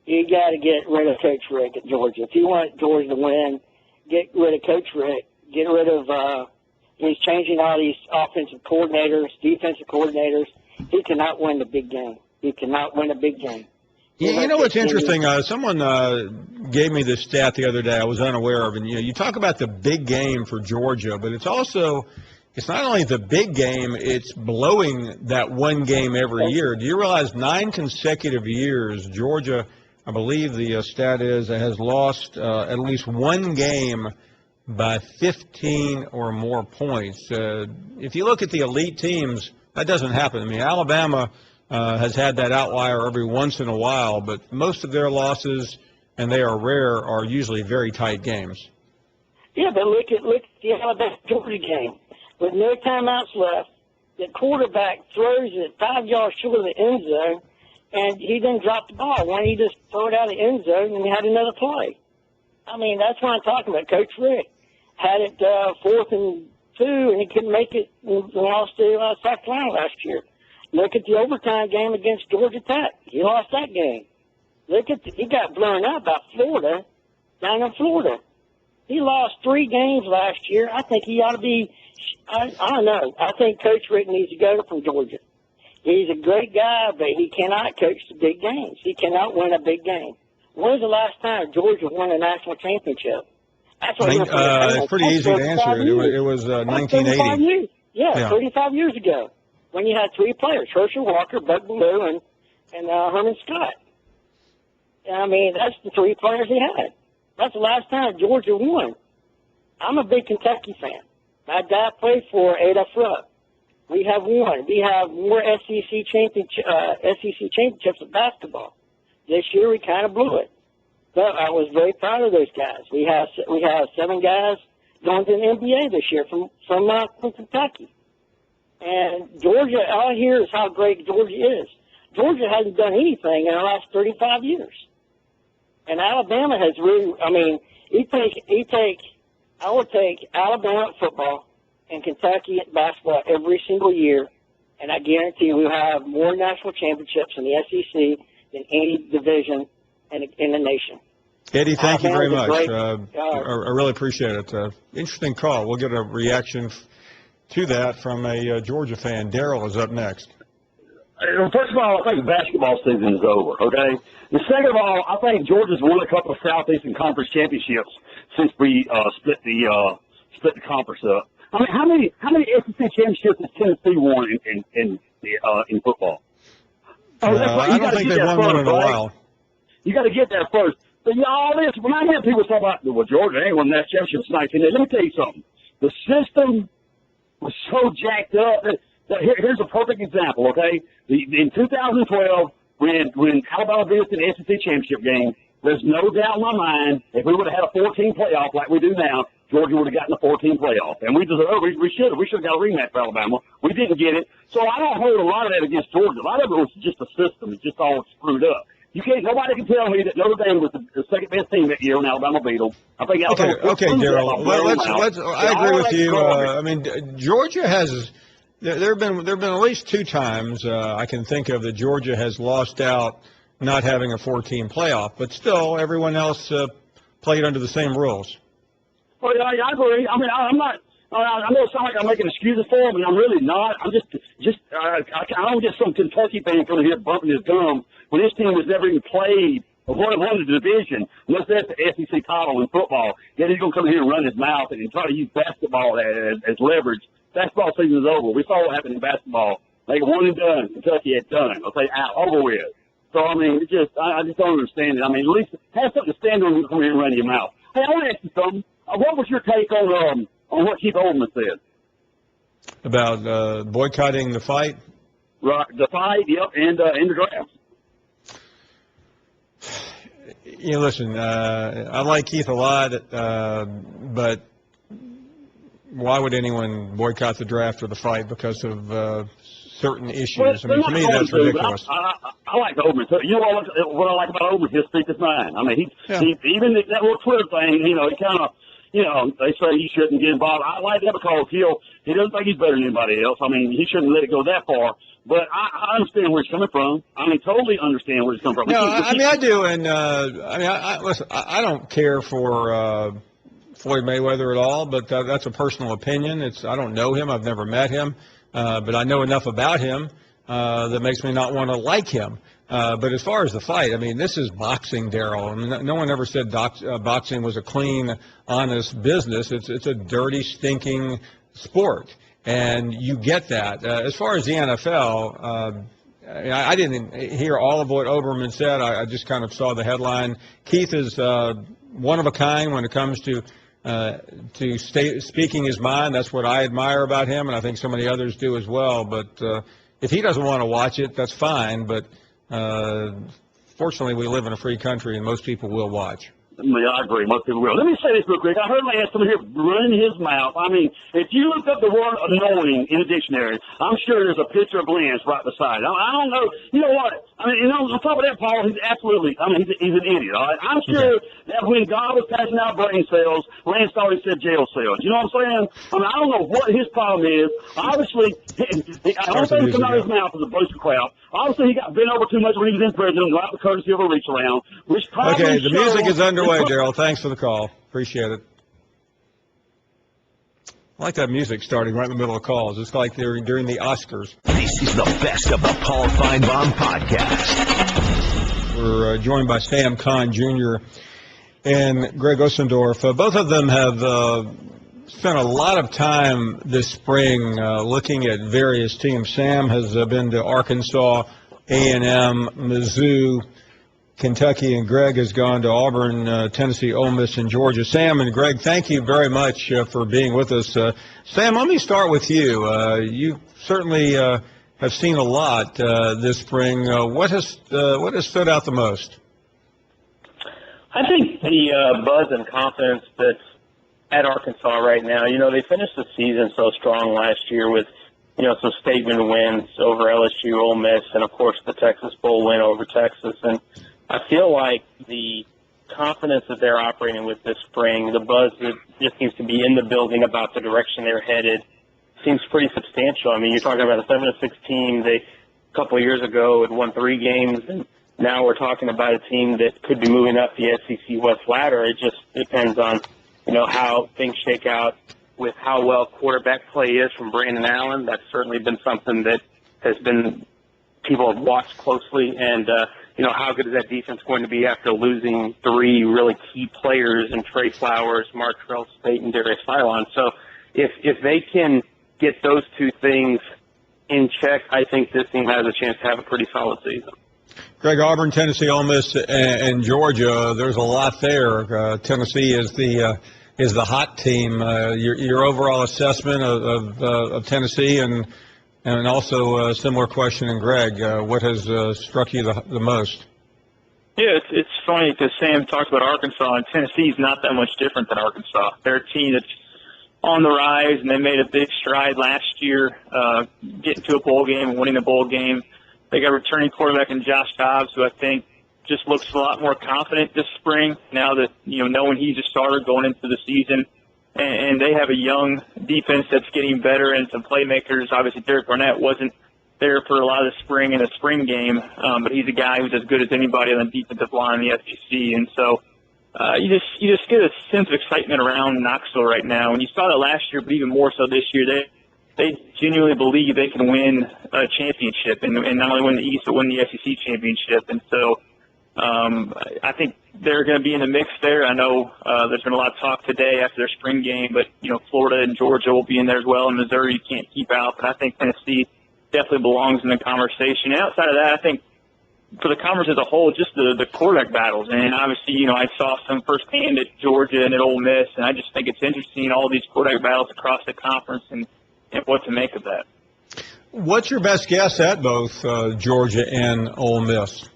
You got to get rid of Coach Rick at Georgia. If you want Georgia to win, get rid of Coach Rick. Get rid of he's changing all these offensive coordinators, defensive coordinators. He cannot win the big game. He cannot win a big game. You know what's interesting? Someone gave me this stat the other day I was unaware of. And, you talk about the big game for Georgia, but it's not only the big game, it's blowing that one game every year. Do you realize 9 consecutive years, Georgia, I believe the stat is, has lost at least one game by 15 or more points. If you look at the elite teams, that doesn't happen. I mean, Alabama has had that outlier every once in a while, but most of their losses, and they are rare, are usually very tight games. Yeah, but look at the Alabama-Georgia game. With no timeouts left, the quarterback throws it 5 yards short of the end zone, and he didn't drop the ball. Why didn't he just throw it out of the end zone and had another play? I mean, that's what I'm talking about. Coach Rick had it 4th and 2, and he couldn't make it and lost to South Carolina last year. Look at the overtime game against Georgia Tech. He lost that game. He got blown out by Florida, down in Florida. He lost 3 games last year. I think he ought to be, I don't know. I think Coach Rick needs to go from Georgia. He's a great guy, but he cannot coach the big games. He cannot win a big game. When's the last time Georgia won a national championship? That's what it's pretty easy to answer. It was 1980. 35 years. Yeah, 35 years ago, when you had three players: Herschel Walker, Bud Ballou, and Herman Scott. I mean, that's the three players he had. That's the last time Georgia won. I'm a big Kentucky fan. My dad played for Ada Rupp. We have won. We have more SEC championships of basketball. This year we kind of blew it, but I was very proud of those guys. We have 7 guys going to the NBA this year from Kentucky. And Georgia, all I hear is how great Georgia is. Georgia hasn't done anything in the last 35 years. And Alabama has really, I mean, I would take Alabama football and Kentucky basketball every single year, and I guarantee we'll have more national championships in the SEC than any division in the nation. Eddie, thank you very much. I really appreciate it. Interesting call. We'll get a reaction to that from a Georgia fan. Daryl is up next. First of all, I think the basketball season is over, okay? And second of all, I think Georgia's won a couple of Southeastern Conference championships since we split the conference up. I mean, how many SEC championships has Tennessee won in football? I don't think they've won one in a while. You got to get that first. But all this, when I hear people talk about, well, Georgia ain't won that championship since 1980, let me tell you something. The system was so jacked up. Here's a perfect example, okay? In 2012, when Alabama beat us in the SEC championship game, there's no doubt in my mind, if we would have had a 14 playoff like we do now, Georgia would have gotten a 14 playoff. And we should have got a rematch for Alabama. We didn't get it. So I don't hold a lot of that against Georgia. A lot of it was just a system. It's just all screwed up. Nobody can tell me that Notre Dame was the second best team that year when Alabama beat them. I think okay, Daryl. I agree with you. I mean, Georgia has. There have been at least 2 times I can think of that Georgia has lost out not having a 4-team playoff, but still everyone else played under the same rules. Well, I agree. I mean, I'm not. I know it sounds like I'm making excuses for him, and I'm really not. I'm I don't get some Kentucky fan coming here bumping his gums when this team was never even played or won the division, unless that's the SEC title in football. Yet he's going to come here and run his mouth and try to use basketball as leverage. Basketball season is over. We saw what happened in basketball. They one and done. Kentucky had done. Okay, over with. So, I mean, I just don't understand it. I mean, at least have something to stand on and come here and run your mouth. Hey, I want to ask you something. What was your take on what Keith Oldman said? About boycotting the fight? Right, the fight, yep, and the draft. You know, listen, I like Keith a lot, but why would anyone boycott the draft or the fight because of certain issues? I mean, to me, that's ridiculous. I like Oldman. You know what I like about Oldman? He'll speak his mind. I mean, he even that little Twitter thing, he kind of, they say he shouldn't get involved. I like that because he doesn't think he's better than anybody else. I mean, he shouldn't let it go that far. But I understand where he's coming from. I mean, totally understand where he's coming from. No, I mean, I do. And, listen, I don't care for Floyd Mayweather at all, but that's a personal opinion. I don't know him. I've never met him. But I know enough about him that makes me not want to like him. But as far as the fight, I mean, this is boxing, Daryl. I mean, no one ever said boxing was a clean, honest business. It's a dirty, stinking sport. And you get that. As far as the NFL, I didn't hear all of what Oberman said. I just kind of saw the headline. Keith is one of a kind when it comes to speaking his mind. That's what I admire about him, and I think so many others do as well. But if he doesn't want to watch it, that's fine. But fortunately, we live in a free country, and most people will watch. Yeah, I agree. Most people will. Let me say this real quick. I heard last time here running his mouth. I mean, if you look up the word annoying in the dictionary, I'm sure there's a picture of Lance right beside it. I don't know. You know what? I mean, on top of that, Paul, he's absolutely, he's an idiot, all right? I'm sure that when God was passing out brain cells, Lance always said jail cells. You know what I'm saying? I mean, I don't know what his problem is. Obviously, I don't think coming out of his mouth is a bunch of crap. Obviously, he got bent over too much when he was in prison and got the courtesy of a reach around, which probably okay, the music is underway, Daryl. Thanks for the call. Appreciate it. I like that music starting right in the middle of calls. It's like they're during the Oscars. This is the best of the Paul Finebaum podcast. We're joined by Sam Kahn Jr. and Greg Ossendorf. Both of them have spent a lot of time this spring looking at various teams. Sam has been to Arkansas, A&M, Mizzou, Kentucky, and Greg has gone to Auburn, Tennessee, Ole Miss, and Georgia. Sam and Greg, thank you very much for being with us. Sam, let me start with you. You certainly have seen a lot this spring. What has stood out the most? I think the buzz and confidence that's at Arkansas right now. You know, they finished the season so strong last year with, you know, some statement wins over LSU, Ole Miss, and, of course, the Texas Bowl win over Texas. And I feel like the confidence that they're operating with this spring, the buzz that just seems to be in the building about the direction they're headed, seems pretty substantial. I mean, you're talking about a 7-6 team. They, a couple of years ago, had won 3 games, and now we're talking about a team that could be moving up the SEC West ladder. It just depends on, you know, how things shake out with how well quarterback play is from Brandon Allen. That's certainly been something that has been people have watched closely, and you know, how good is that defense going to be after losing 3 really key players in Trey Flowers, Martrell Spate, and Darius Philon. So if they can get those 2 things in check, I think this team has a chance to have a pretty solid season. Greg, Auburn, Tennessee, Ole Miss, and Georgia. There's a lot there. Tennessee is the hot team. Your overall assessment of Tennessee, and also a similar question in Greg. What has struck you the most? Yeah, it's funny because Sam talked about Arkansas, and Tennessee's not that much different than Arkansas. They're a team that's on the rise, and they made a big stride last year, getting to a bowl game and winning a bowl game. They got a returning quarterback in Josh Dobbs, who I think just looks a lot more confident this spring now that, you know, knowing he's a starter going into the season. And they have a young defense that's getting better and some playmakers. Obviously, Derek Barnett wasn't there for a lot of the spring in the spring game, but he's a guy who's as good as anybody on the defensive line in the SEC. And so you just get a sense of excitement around Knoxville right now. And you saw that last year, but even more so this year. They genuinely believe they can win a championship and not only win the East, but win the SEC championship. And so I think they're going to be in the mix there. I know there's been a lot of talk today after their spring game, but, you know, Florida and Georgia will be in there as well, and Missouri you can't keep out. But I think Tennessee definitely belongs in the conversation. And outside of that, I think for the conference as a whole, just the quarterback battles. And obviously, you know, I saw some firsthand at Georgia and at Ole Miss, and I just think it's interesting, all these quarterback battles across the conference and what to make of that. What's your best guess at both Georgia and Ole Miss?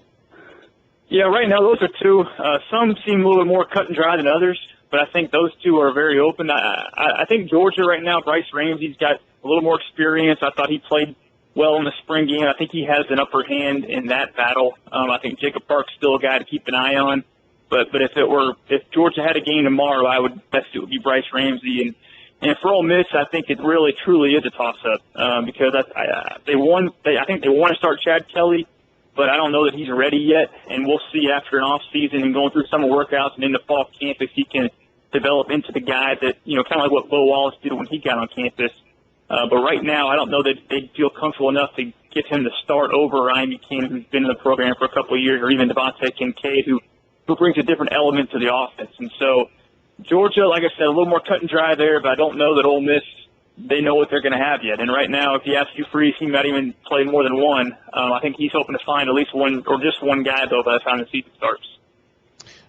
Yeah, right now those are 2. Some seem a little bit more cut and dry than others, but I think those 2 are very open. I think Georgia right now, Bryce Ramsey's got a little more experience. I thought he played well in the spring game. I think he has an upper hand in that battle. I think Jacob Park's still a guy to keep an eye on. But if Georgia had a game tomorrow, I would best it would be Bryce Ramsey. And for Ole Miss, I think it really truly is a toss-up because I think they want to start Chad Kelly, but I don't know that he's ready yet. And we'll see after an off season and going through summer workouts and into fall camp if he can develop into the guy that, you know, kind of like what Bo Wallace did when he got on campus. But right now, I don't know that they feel comfortable enough to get him to start over Ryan Buchanan, who's been in the program for a couple of years, or even Devontae Kincaid, who brings a different element to the offense. And so Georgia, like I said, a little more cut and dry there, but I don't know that Ole Miss, they know what they're going to have yet. And right now, if you ask Hugh Freeze, he might even play more than one. I think he's hoping to find at least one or just one guy, though, by the time the season starts.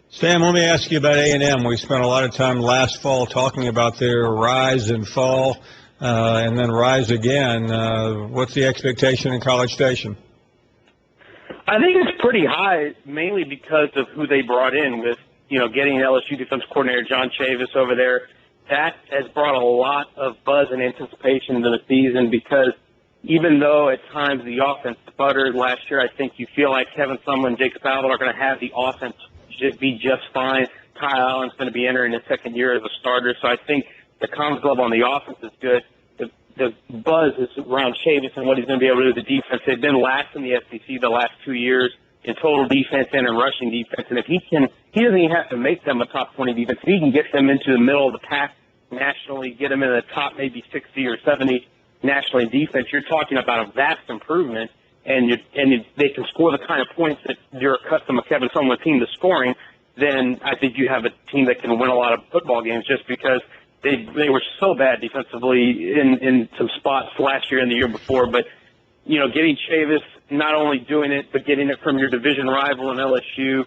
Sam, let me ask you about A&M. We spent a lot of time last fall talking about their rise and fall and then rise again. What's the expectation in College Station? I think it's pretty high, mainly because of who they brought in with, you know, getting LSU defensive coordinator John Chavis over there. That has brought a lot of buzz and anticipation into the season because even though at times the offense sputtered last year, I think you feel like Kevin Sumlin and Jake Spavell are going to have the offense be just fine. Kyle Allen's going to be entering his second year as a starter, so I think the comms glove on the offense is good. The buzz is around Chavis and what he's going to be able to do with the defense. They've been last in the SEC the last 2 years in total defense and in rushing defense. And if he doesn't even have to make them a top 20 defense. If he can get them into the middle of the pack nationally, get them in the top maybe 60 or 70 nationally defense, you're talking about a vast improvement. and they can score the kind of points that you're accustomed to Kevin Sumlin's team to scoring, then I think you have a team that can win a lot of football games just because they were so bad defensively in some spots last year and the year before. But, getting Chavis, not only doing it, but getting it from your division rival in LSU,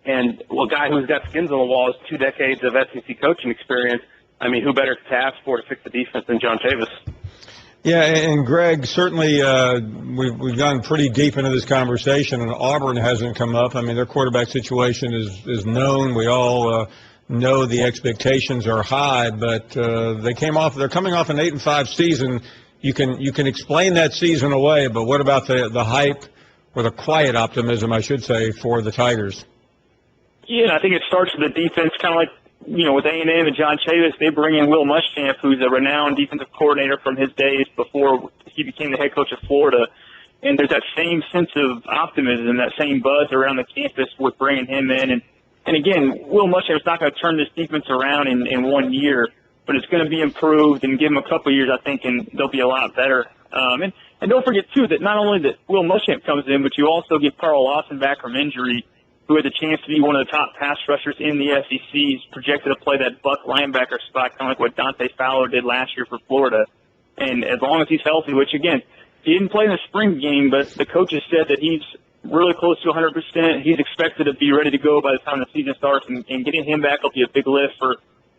and a guy who's got skins on the wall is 2 decades of SEC coaching experience. I mean, who better to ask for to fix the defense than John Chavis? Yeah, and Greg, certainly we've gone pretty deep into this conversation, and Auburn hasn't come up. I mean, their quarterback situation is known. We all know the expectations are high, but they're coming off an 8-5 season. You can explain that season away, but what about the hype or the quiet optimism, I should say, for the Tigers? Yeah, I think it starts with the defense, kind of like, with A&M and John Chavis. They bring in Will Muschamp, who's a renowned defensive coordinator from his days before he became the head coach of Florida. And there's that same sense of optimism, that same buzz around the campus with bringing him in. And again, Will Muschamp's not going to turn this defense around in 1 year, but it's going to be improved, and give him a couple of years, I think, and they'll be a lot better. And don't forget, too, that not only that Will Muschamp comes in, but you also get Carl Lawson back from injury, who had the chance to be one of the top pass rushers in the SEC. He's projected to play that buck linebacker spot, kind of like what Dante Fowler did last year for Florida. And as long as he's healthy, which, again, he didn't play in the spring game, but the coaches said that he's really close to 100%. He's expected to be ready to go by the time the season starts, and getting him back will be a big lift for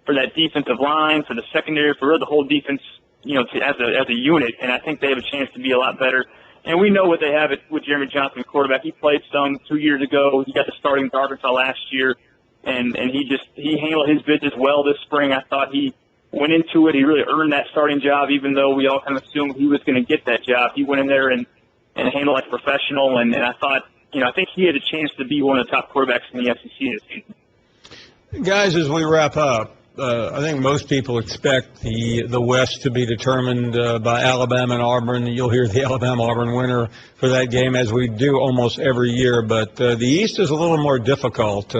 that defensive line, for the secondary, for really the whole defense, as a unit. And I think they have a chance to be a lot better. And we know what they have with Jeremy Johnson, quarterback. He played some 2 years ago. He got the starting at Arkansas last year, and he handled his business well this spring. I thought he went into it. He really earned that starting job, even though we all kind of assumed he was going to get that job. He went in there and handled like a professional, and I thought, I think he had a chance to be one of the top quarterbacks in the SEC this season. Guys, as we wrap up, I think most people expect the West to be determined by Alabama and Auburn. You'll hear the Alabama-Auburn winner for that game, as we do almost every year. But the East is a little more difficult.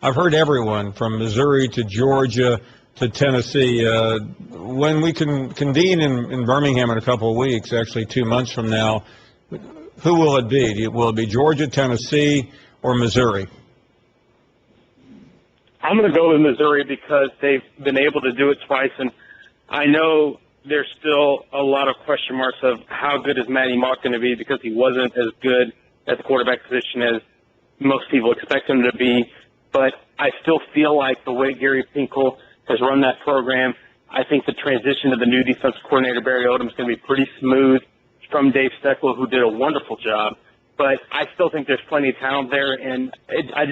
I've heard everyone from Missouri to Georgia to Tennessee. When we can convene in Birmingham in a couple of weeks, actually 2 months from now, who will it be? Will it be Georgia, Tennessee, or Missouri? I'm going to go with Missouri because they've been able to do it twice, and I know there's still a lot of question marks of how good is Matty Mock going to be, because he wasn't as good at the quarterback position as most people expect him to be. But I still feel like the way Gary Pinkel has run that program, I think the transition to the new defensive coordinator, Barry Odom, is going to be pretty smooth from Dave Steckel, who did a wonderful job. But I still think there's plenty of talent there, and I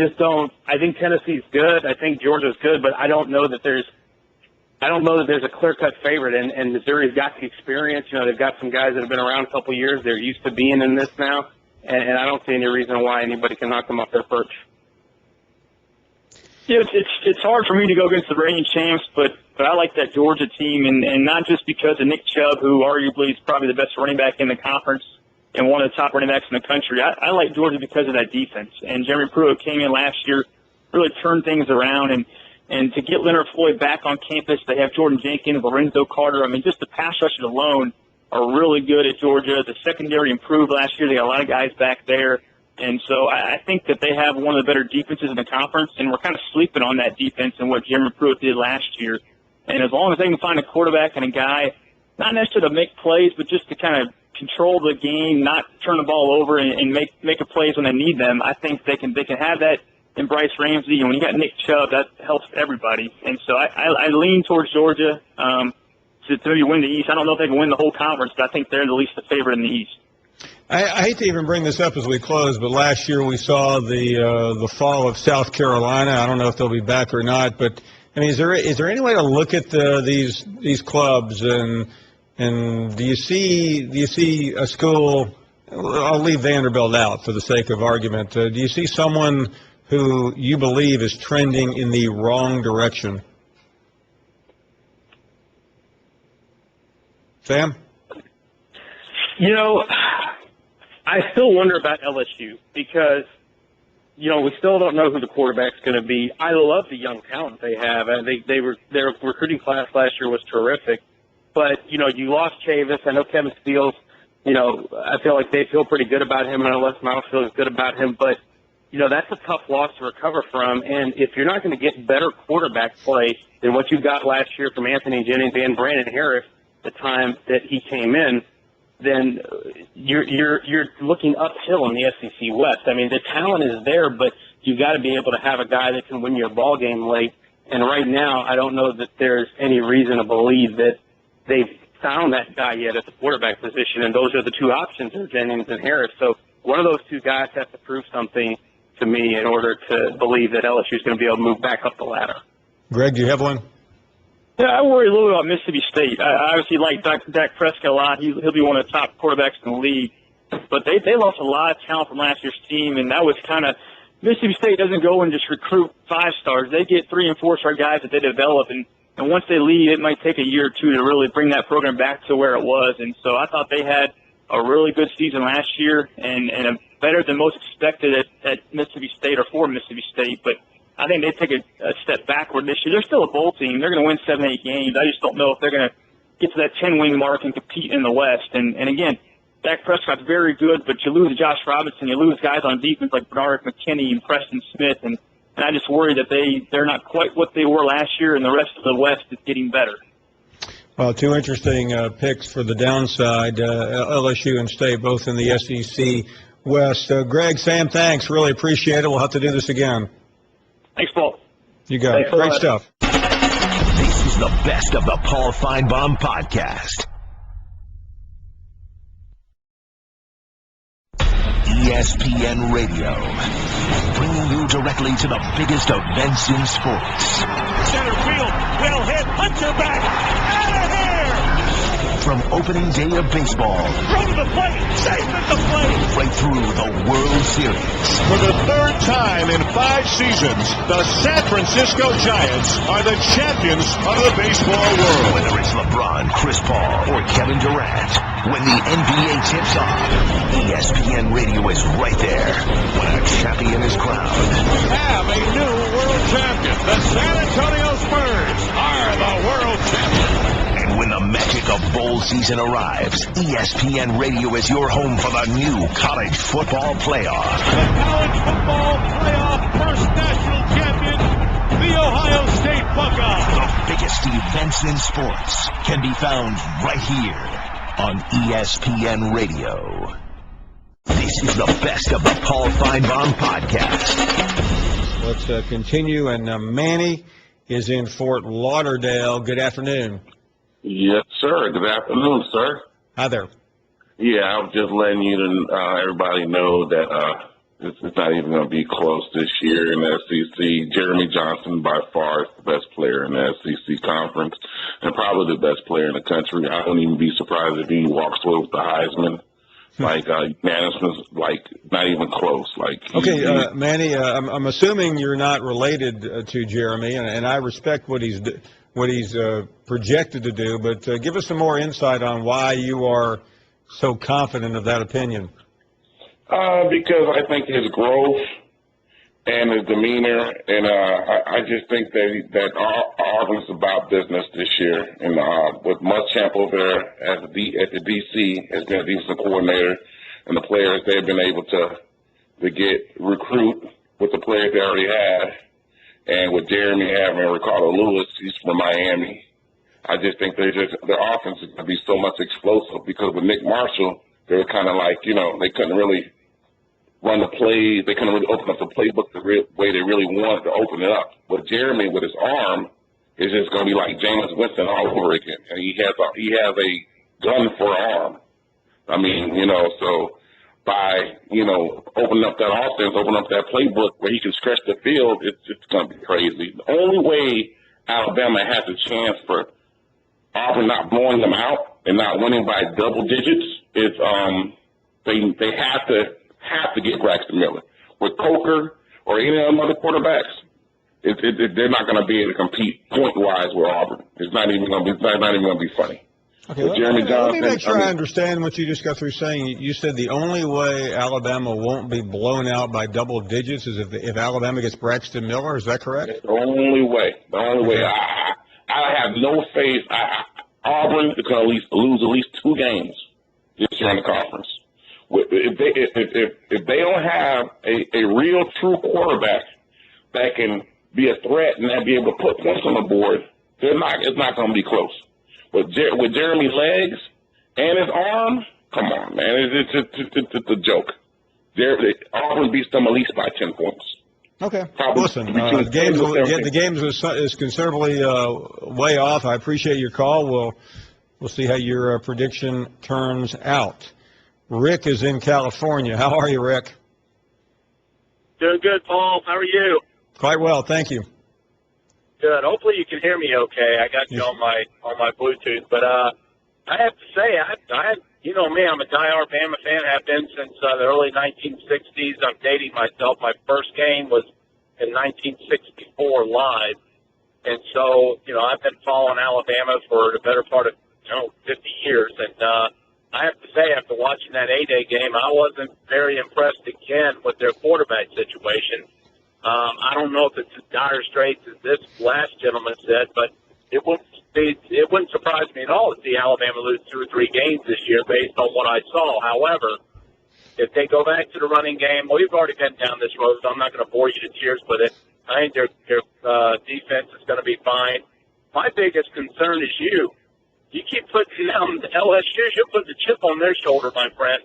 think Tennessee's good. I think Georgia's good, but I don't know that there's a clear-cut favorite, and Missouri's got the experience. They've got some guys that have been around a couple of years. They're used to being in this now, and I don't see any reason why anybody can knock them off their perch. Yeah, it's hard for me to go against the reigning champs, but I like that Georgia team, and not just because of Nick Chubb, who arguably is probably the best running back in the conference and one of the top running backs in the country. I like Georgia because of that defense. And Jeremy Pruitt came in last year, really turned things around, and to get Leonard Floyd back on campus, they have Jordan Jenkins, Lorenzo Carter. I mean, just the pass rushers alone are really good at Georgia. The secondary improved last year. They got a lot of guys back there. And so I think that they have one of the better defenses in the conference, and we're kind of sleeping on that defense and what Jeremy Pruitt did last year. And as long as they can find a quarterback and a guy, not necessarily to make plays, but just to kind of control the game, not turn the ball over, and make a plays when they need them, I think they can have that in Bryce Ramsey. And when you got Nick Chubb, that helps everybody. And so I lean towards Georgia to maybe win the East. I don't know if they can win the whole conference, but I think they're at least the favorite in the East. I hate to even bring this up as we close, but last year we saw the fall of South Carolina. I don't know if they'll be back or not, but I mean, is there any way to look at these clubs and do you see a school? I'll leave Vanderbilt out for the sake of argument. Do you see someone who you believe is trending in the wrong direction? Sam? I still wonder about LSU because, we still don't know who the quarterback's going to be. I love the young talent they have. And their recruiting class last year was terrific. But, you lost Chavis. I know Kevin Steele's I feel like they feel pretty good about him, and Les Miles feels good about him. But, that's a tough loss to recover from. And if you're not going to get better quarterback play than what you got last year from Anthony Jennings and Brandon Harris the time that he came in, then you're looking uphill in the SEC West. I mean, the talent is there, but you got to be able to have a guy that can win you a ball game late. And right now, I don't know that there's any reason to believe that they've found that guy yet at the quarterback position, and those are the two options, are Jennings and Harris. So one of those two guys has to prove something to me in order to believe that LSU is going to be able to move back up the ladder. Greg, do you have one? Yeah, I worry a little about Mississippi State. I obviously like Dak Prescott a lot. He'll be one of the top quarterbacks in the league. But they lost a lot of talent from last year's team, and that was kind of – Mississippi State doesn't go and just recruit 5-stars. They get 3- and 4-star guys that they develop, and once they leave, it might take a year or two to really bring that program back to where it was. And so I thought they had a really good season last year and a better than most expected at Mississippi State or for Mississippi State. But I think they take a step backward this year. They're still a bowl team. They're going to win 7-8 games. I just don't know if they're going to get to that 10-win mark and compete in the West. And again, Dak Prescott's very good, but you lose Josh Robinson, you lose guys on defense like Bernard McKinney and Preston Smith, and I just worry that they're not quite what they were last year, and the rest of the West is getting better. Well, two interesting picks for the downside, LSU and State, both in the SEC West. Greg, Sam, thanks. Really appreciate it. We'll have to do this again. Thanks, Paul. You got it. Great stuff. This is the best of the Paul Finebaum podcast. ESPN Radio, bringing you directly to the biggest events in sports. Center field, well hit, Hunter back, out of here! From opening day of baseball, Throw to the plate, safe at the plate! right through the World Series. For the third time in 5 seasons, the San Francisco Giants are the champions of the baseball world. Whether it's LeBron, Chris Paul, or Kevin Durant, when the NBA tips off, ESPN Radio is right there when a champion is crowned. We have a new world champion. The San Antonio Spurs are the world champions. And when the magic of bowl season arrives, ESPN Radio is your home for the new college football playoff. The college football playoff first national champion, the Ohio State Buckeyes. The biggest events in sports can be found right here on ESPN Radio. This is the best of the Paul Finebaum podcast. Let's continue, and Manny is in Fort Lauderdale. Good afternoon. Yes, sir. Good afternoon, sir. Hi there. Yeah, I was just letting everybody know that it's not even going to be close this year in the SEC. Jeremy Johnson, by far, is the best player in the SEC conference and probably the best player in the country. I wouldn't even be surprised if he walks away with the Heisman. Unanimous, not even close. Okay, Manny, I'm assuming you're not related to Jeremy, and I respect what he's projected to do, but give us some more insight on why you are so confident of that opinion. Because I think his growth and his demeanor, and I just think that Auburn's about business this year. And with Muschamp over there at the DC has been a defensive coordinator, and the players they've been able to recruit with the players they already had, and with Jeremy having Ricardo Lewis, he's from Miami. I just think their offense is going to be so much explosive because with Nick Marshall, they were kind of they couldn't really run the plays. They couldn't really open up the playbook the way they really wanted to open it up. But Jeremy, with his arm, is just going to be like Jameis Winston all over again. And he has a gun for an arm. I mean, so by, opening up that offense, opening up that playbook where he can stretch the field, it's going to be crazy. The only way Alabama has a chance for Auburn not blowing them out and not winning by double digits is they have to get Braxton Miller. With Coker or any other quarterbacks, they're not going to be able to compete point-wise with Auburn. It's not even going to be funny. Okay, let me make sure I understand what you just got through saying. You said the only way Alabama won't be blown out by double digits is if Alabama gets Braxton Miller. Is that correct? It's the only way. The only way. I have no faith. Auburn is going to lose at least 2 games. this year in the conference. If they don't have a real true quarterback that can be a threat and that be able to put points on the board, it's not going to be close. But with Jeremy's legs and his arm, come on, man, it's a joke. Auburn beats them at least by 10 points. Okay. Listen, the games is considerably way off. I appreciate your call. We'll see how your prediction turns out. Rick is in California. How are you, Rick? Doing good, Paul. How are you? Quite well, thank you. Good. Hopefully you can hear me okay. I got you on my Bluetooth, but I have to say, I you know me, I'm a diehard Bama fan. Have been since the early 1960s. I'm dating myself. My first game was in 1964 live, and so I've been following Alabama for the better part of 50 years, and I have to say, after watching that A-Day game, I wasn't very impressed again with their quarterback situation. I don't know if it's as dire straits as this last gentleman said, but it wouldn't surprise me at all to see Alabama lose 2 or 3 games this year based on what I saw. However, if they go back to the running game, we've already been down this road, so I'm not going to bore you to tears with it. I think their defense is going to be fine. My biggest concern is you. You keep putting down the LSU, you're putting the chip on their shoulder, my friend.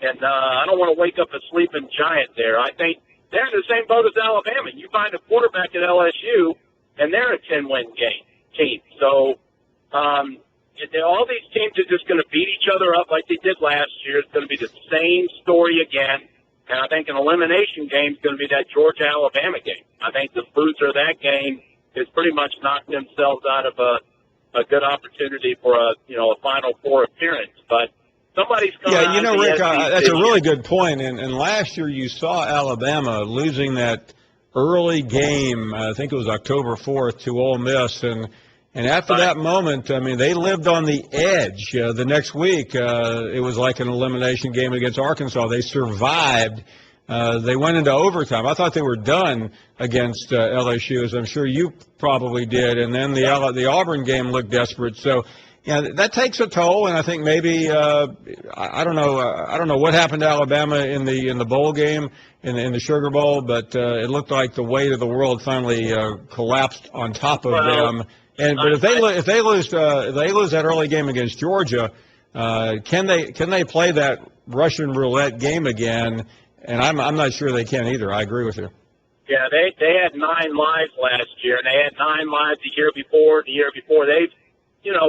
And I don't want to wake up a sleeping giant there. I think they're in the same boat as Alabama. You find a quarterback at LSU, and they're a 10-win team. So all these teams are just going to beat each other up like they did last year. It's going to be the same story again. And I think an elimination game is going to be that Georgia-Alabama game. I think the loser of that game has pretty much knocked themselves out of a good opportunity for a Final Four appearance. But somebody's coming out. Yeah, Rick, that's a really good point. And last year you saw Alabama losing that early game. I think it was October 4th to Ole Miss, and after that moment, I mean, they lived on the edge. The next week, it was like an elimination game against Arkansas. They survived. They went into overtime. I thought they were done against LSU, as I'm sure you probably did. And then the Auburn game looked desperate. So, that takes a toll. And I think maybe I don't know what happened to Alabama in the bowl game in the Sugar Bowl, but it looked like the weight of the world finally collapsed on top of them. But if they lose that early game against Georgia, can they play that Russian roulette game again? And I'm not sure they can either. I agree with you. Yeah, they had 9 lives last year, and they had 9 lives the year before. They've,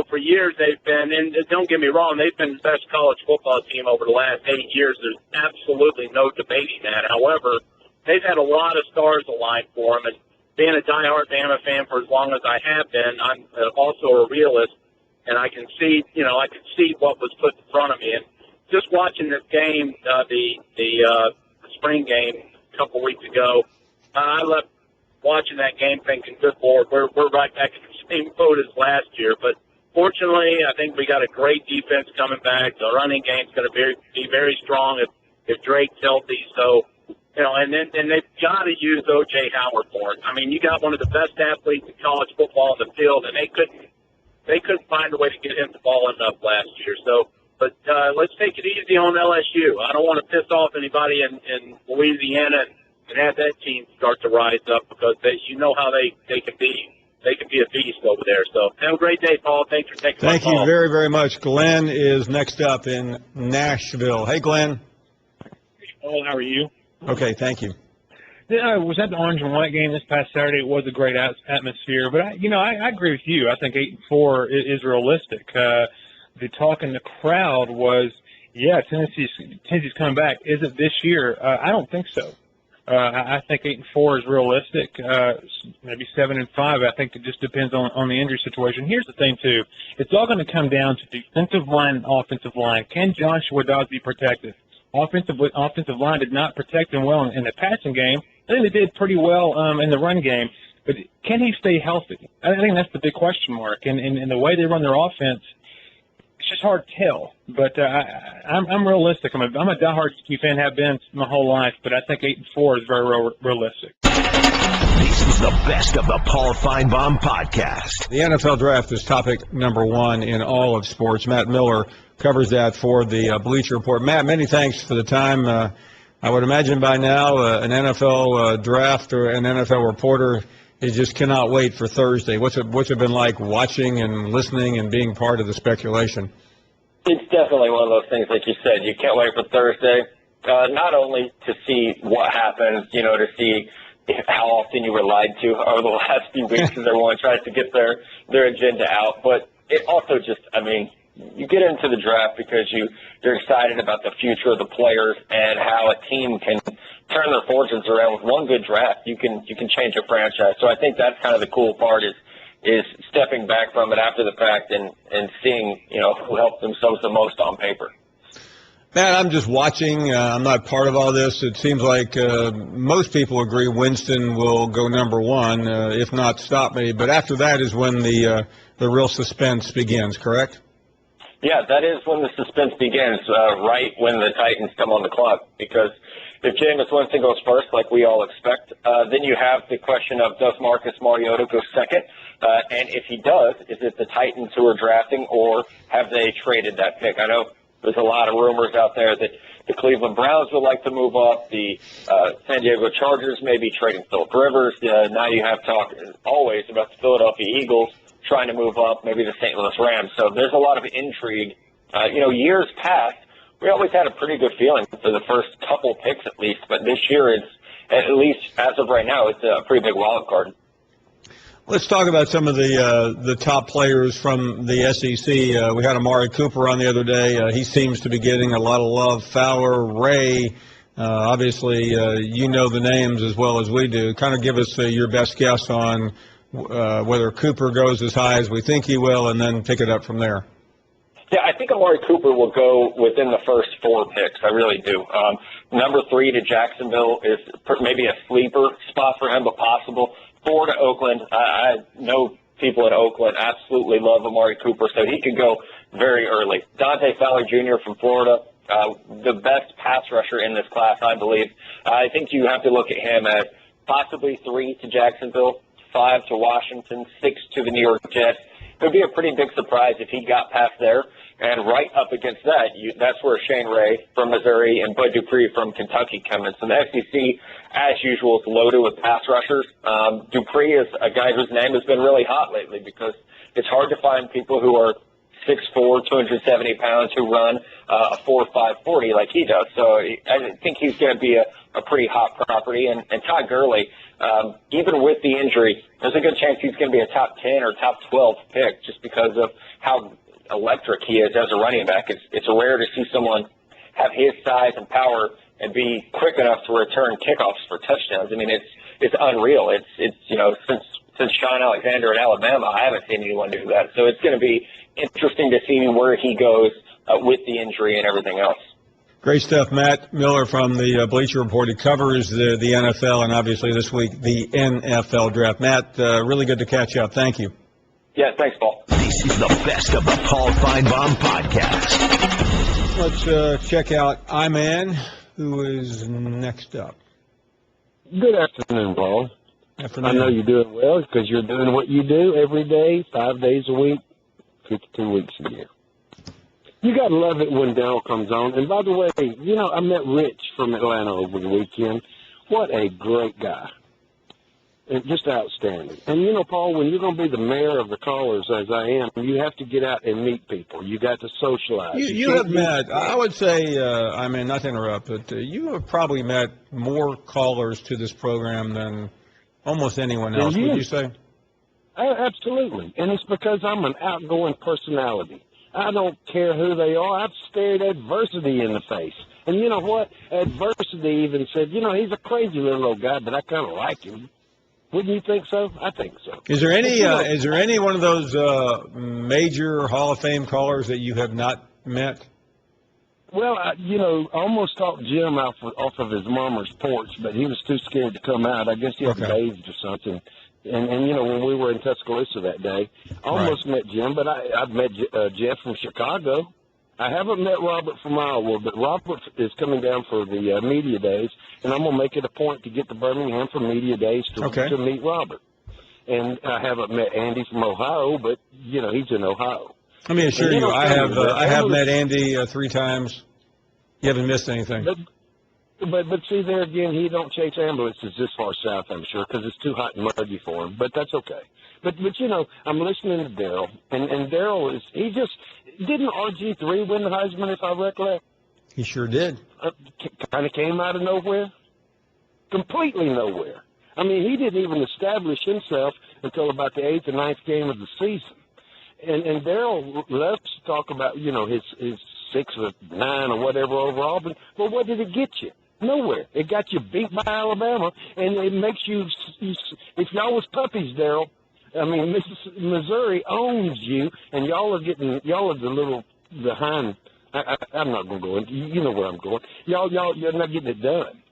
for years they've been, and don't get me wrong, they've been the best college football team over the last 8 years. There's absolutely no debating that. However, they've had a lot of stars aligned for them, and being a diehard Bama fan for as long as I have been, I'm also a realist, and I can see what was put in front of me. And just watching this game, the spring game a couple weeks ago, I left watching that game thinking, good Lord, we're right back in the same boat as last year. But fortunately, I think we got a great defense coming back. The running game's going to be very strong if Drake's healthy. So, and they've got to use O.J. Howard for it. I mean, you got one of the best athletes in college football in the field, and they couldn't find a way to get him the ball enough last year. So, but let's take it easy on LSU. I don't want to piss off anybody in Louisiana and have that team start to rise up because how they can be. They can be a beast over there. So have a great day, Paul. Thanks for taking my call. Thank you very, very much. Glenn is next up in Nashville. Hey, Glenn. Paul, how are you? Okay, thank you. I was at the Orange and White game this past Saturday. It was a great atmosphere, but I agree with you. I think 8-4 is realistic. The talk in the crowd was, Tennessee's coming back. Is it this year? I don't think so. I think 8-4 is realistic. Maybe 7-5. I think it just depends on the injury situation. Here's the thing too: it's all going to come down to defensive line and offensive line. Can Joshua Dobbs be protected? Offensive line did not protect him well in the passing game. I think they did pretty well in the run game. But can he stay healthy? I think that's the big question mark. And the way they run their offense, it's just hard to tell. But I'm realistic. I'm a diehard fan, have been my whole life. But I think 8-4 is very realistic. This is is the best of the Paul Finebaum podcast. The NFL draft is topic number one in all of sports. Matt Miller covers that for the Bleacher Report. Matt, many thanks for the time. I would imagine by now an NFL draft or an NFL reporter just cannot wait for Thursday. What's it been like watching and listening and being part of the speculation? It's definitely one of those things, like you said, you can't wait for Thursday. Not only to see what happens, to see how often you were lied to over the last few weeks as everyone tries to get their agenda out, but it also just, you get into the draft because you're excited about the future of the players and how a team can turn their fortunes around with one good draft. You can change a franchise. So I think that's kind of the cool part is stepping back from it after the fact and seeing, who helped themselves the most on paper. Matt, I'm just watching. I'm not part of all this. It seems like most people agree Winston will go number one, if not stop me. But after that is when the real suspense begins, correct? Yeah, that is when the suspense begins, right when the Titans come on the clock. Because if Jameis Winston goes first, like we all expect, then you have the question of does Marcus Mariota go second? And if he does, is it the Titans who are drafting, or have they traded that pick? I know there's a lot of rumors out there that the Cleveland Browns would like to move up. The San Diego Chargers may be trading Phillip Rivers. Now you have talk always about the Philadelphia Eagles trying to move up, maybe the St. Louis Rams. So there's a lot of intrigue. Years past, we always had a pretty good feeling for the first couple picks at least, but this year it's, at least as of right now, it's a pretty big wild card. Let's talk about some of the top players from the SEC. We had Amari Cooper on the other day. He seems to be getting a lot of love. Fowler, Ray, obviously you know the names as well as we do. Kind of give us your best guess on whether Cooper goes as high as we think he will, and then pick it up from there. Yeah, I think Amari Cooper will go within the first 4 picks. I really do. Number 3 to Jacksonville is maybe a sleeper spot for him, but possible. 4 to Oakland. I know people in Oakland absolutely love Amari Cooper, so he could go very early. Dante Fowler Jr. from Florida, the best pass rusher in this class, I believe. I think you have to look at him as possibly 3 to Jacksonville, 5 to Washington, 6 to the New York Jets. It would be a pretty big surprise if he got past there. And right up against that, that's where Shane Ray from Missouri and Bud Dupree from Kentucky come in. So the SEC, as usual, is loaded with pass rushers. Dupree is a guy whose name has been really hot lately because it's hard to find people who are 6'4", 270 pounds who run a 4.5 40 like he does. So I think he's going to be a pretty hot property. And Todd Gurley, even with the injury, there's a good chance he's going to be a top 10 or top 12 pick just because of how electric he is as a running back. It's rare to see someone have his size and power and be quick enough to return kickoffs for touchdowns. I mean, it's unreal. It's since Sean Alexander in Alabama, I haven't seen anyone do that. So it's going to be interesting to see where he goes with the injury and everything else. Great stuff, Matt Miller from the Bleacher Report. He covers the NFL and obviously this week the NFL draft. Matt, really good to catch up. Thank you. Yeah, thanks, Paul. This is the best of the Paul Finebaum podcast. Let's check out I-Man, who is next up. Good afternoon, Paul. Afternoon. I know you're doing well because you're doing what you do every day, 5 days a week, 52 weeks a year. You got to love it when Daryl comes on. And by the way, I met Rich from Atlanta over the weekend. What a great guy. And just outstanding. And, Paul, when you're going to be the mayor of the callers, as I am, you have to get out and meet people. You got to socialize. You have met, I would say, not to interrupt, but you have probably met more callers to this program than almost anyone else, would you say? Absolutely. And it's because I'm an outgoing personality. I don't care who they are. I've stared adversity in the face. And you know what? Adversity even said, he's a crazy little old guy, but I kind of like him. Wouldn't you think so? I think so. Is there any one of those major Hall of Fame callers that you have not met? Well, I almost talked Jim off of his mama's porch, but he was too scared to come out. I guess he had bathed or something. And when we were in Tuscaloosa that day, I almost met Jim, but I've met Jeff from Chicago. I haven't met Robert from Iowa, but Robert is coming down for the media days, and I'm going to make it a point to get to Birmingham for media days to meet Robert. And I haven't met Andy from Ohio, but, you know, he's in Ohio. Let me assure you, I have met Andy 3 times. You haven't missed anything. But see, there again, he don't chase ambulances this far south, I'm sure, because it's too hot and muggy for him. But that's okay. But you know, I'm listening to Darryl, and Darryl didn't RG3 win the Heisman, if I recollect? He sure did. Kind of came out of nowhere. Completely nowhere. I mean, he didn't even establish himself until about the 8th or 9th game of the season. And Darryl loves to talk about, you know, his 6 or 9 or whatever over Auburn. But what did it get you? Nowhere. It got you beat by Alabama, and it makes you if y'all was puppies, Darryl, I mean, Missouri owns you, and y'all are the little behind. I'm not going to go in. You know where I'm going. You're not getting it done.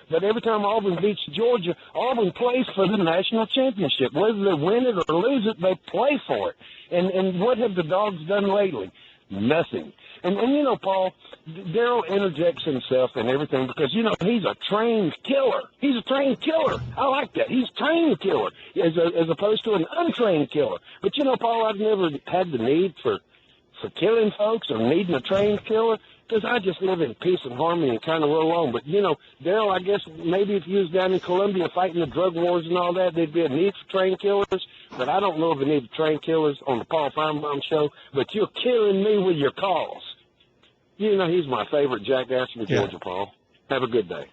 But every time Auburn beats Georgia, Auburn plays for the national championship. Whether they win it or lose it, they play for it. And what have the Dogs done lately? Nothing. And you know, Paul, Darryl interjects himself in everything because, you know, he's a trained killer. He's a trained killer. I like that. He's a trained killer as opposed to an untrained killer. But, you know, Paul, I've never had the need for killing folks or needing a trained killer because I just live in peace and harmony and kind of roll on. But, you know, Darryl, I guess maybe if you was down in Colombia fighting the drug wars and all that, there'd be a need for trained killers. But I don't know if we need trained killers on the Paul Finebaum show. But you're killing me with your calls. You know, he's my favorite jackass from Georgia, Paul. Have a good day.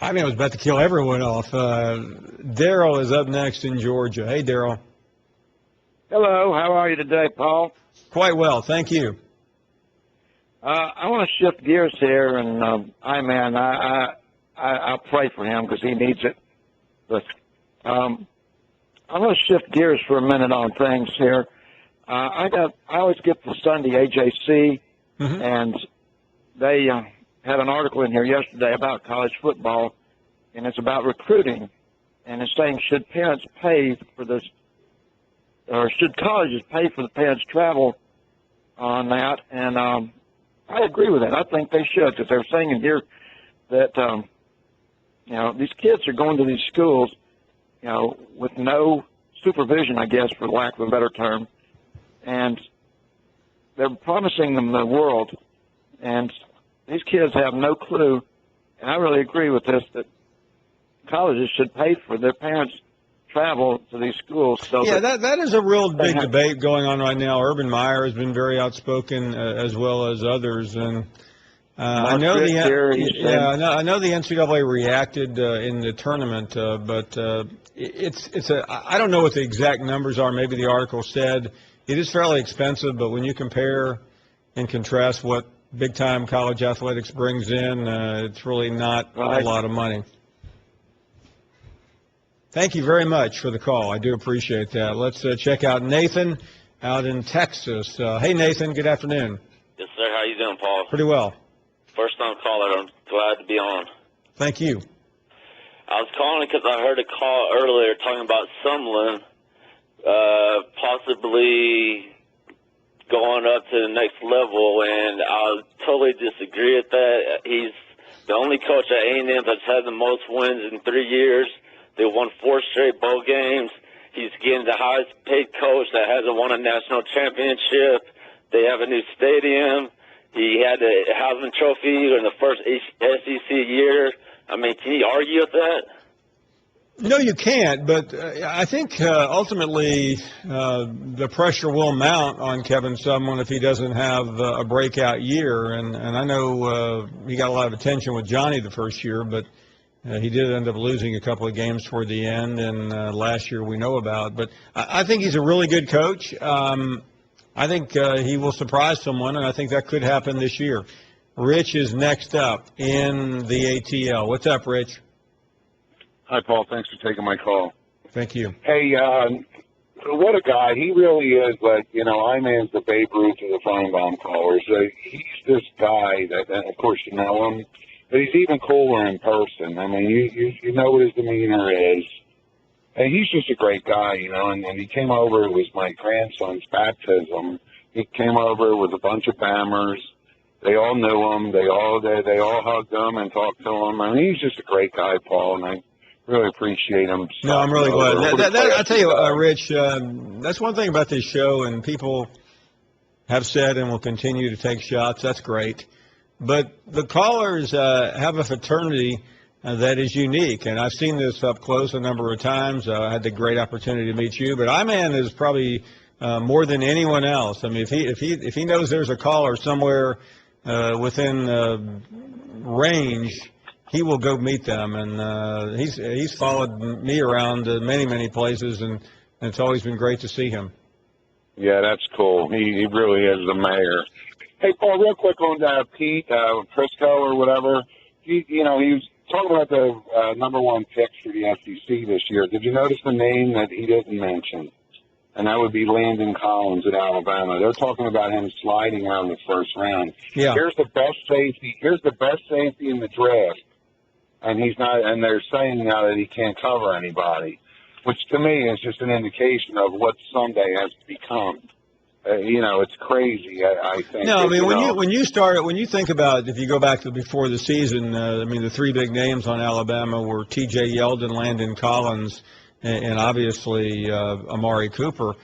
I mean, I was about to kill everyone off. Darryl is up next in Georgia. Hey, Darryl. Hello. How are you today, Paul? Quite well. Thank you. I want to shift gears here, and I'll pray for him because he needs it. But I want to shift gears for a minute on things here. I always get the Sunday AJC, and they had an article in here yesterday about college football, and it's about recruiting, and it's saying should parents pay for this, or should colleges pay for the parents' travel on that? And I agree with that. I think they should, because they're saying in here that you know, these kids are going to these schools, you know, with no supervision, I guess, for lack of a better term. And they're promising them the world, and these kids have no clue. And I really agree with this, that colleges should pay for their parents' travel to these schools. So that is a real big debate going on right now. Urban Meyer has been very outspoken, as well as others, and I know the NCAA reacted in the tournament, but I don't know what the exact numbers are. Maybe the article said it is fairly expensive, but when you compare and contrast what big-time college athletics brings in, it's really not a lot of money. Thank you very much for the call. I do appreciate that. Let's check out Nathan out in Texas. Hey, Nathan, good afternoon. Yes, sir. How you doing, Paul? Pretty well. First-time caller. I'm glad to be on. Thank you. I was calling because I heard a call earlier talking about Sumlin possibly going up to the next level, and I totally disagree with that. He's the only coach at A&M that's had the most wins in 3 years. They won 4 straight bowl games. He's getting the highest paid coach that hasn't won a national championship. They have a new stadium. He had the Heisman Trophy in the first SEC year. I mean, can you argue with that? No, you can't, but I think ultimately the pressure will mount on Kevin Sumlin if he doesn't have a breakout year. And I know he got a lot of attention with Johnny the first year, but he did end up losing a couple of games toward the end, and last year we know about. But I think he's a really good coach. I think he will surprise someone, and I think that could happen this year. Rich is next up in the ATL. What's up, Rich? Hi, Paul. Thanks for taking my call. Thank you. Hey, what a guy. He really is, like, you know, Iman's the Babe Ruth of the Finebaum callers. He's this guy that, and of course, you know him, but he's even cooler in person. I mean, you know what his demeanor is. And he's just a great guy, you know, and he came over. It was my grandson's baptism. He came over with a bunch of Bammers. They all knew him. They all hugged him and talked to him. I mean, he's just a great guy, Paul, and I really appreciate him. No, I'm really glad. I tell you, Rich, that's one thing about this show, and people have said and will continue to take shots. That's great. But the callers have a fraternity that is unique, and I've seen this up close a number of times. I had the great opportunity to meet you, but I-Man is probably more than anyone else. I mean, if he knows there's a caller somewhere within range, he will go meet them, and he's followed me around many places, and it's always been great to see him. Yeah, that's cool. He really is the mayor. Hey, Paul, real quick on Pete Prisco or whatever. He was talking about the number one picks for the SEC this year. Did you notice the name that he didn't mention? And that would be Landon Collins at Alabama. They're talking about him sliding around the first round. Yeah. Here's the best safety in the draft, and he's not. And they're saying now that he can't cover anybody, which to me is just an indication of what Sunday has become. It's crazy. I think. No, I mean when you think about, if you go back to before the season, the three big names on Alabama were T.J. Yeldon, Landon Collins, and obviously Amari Cooper.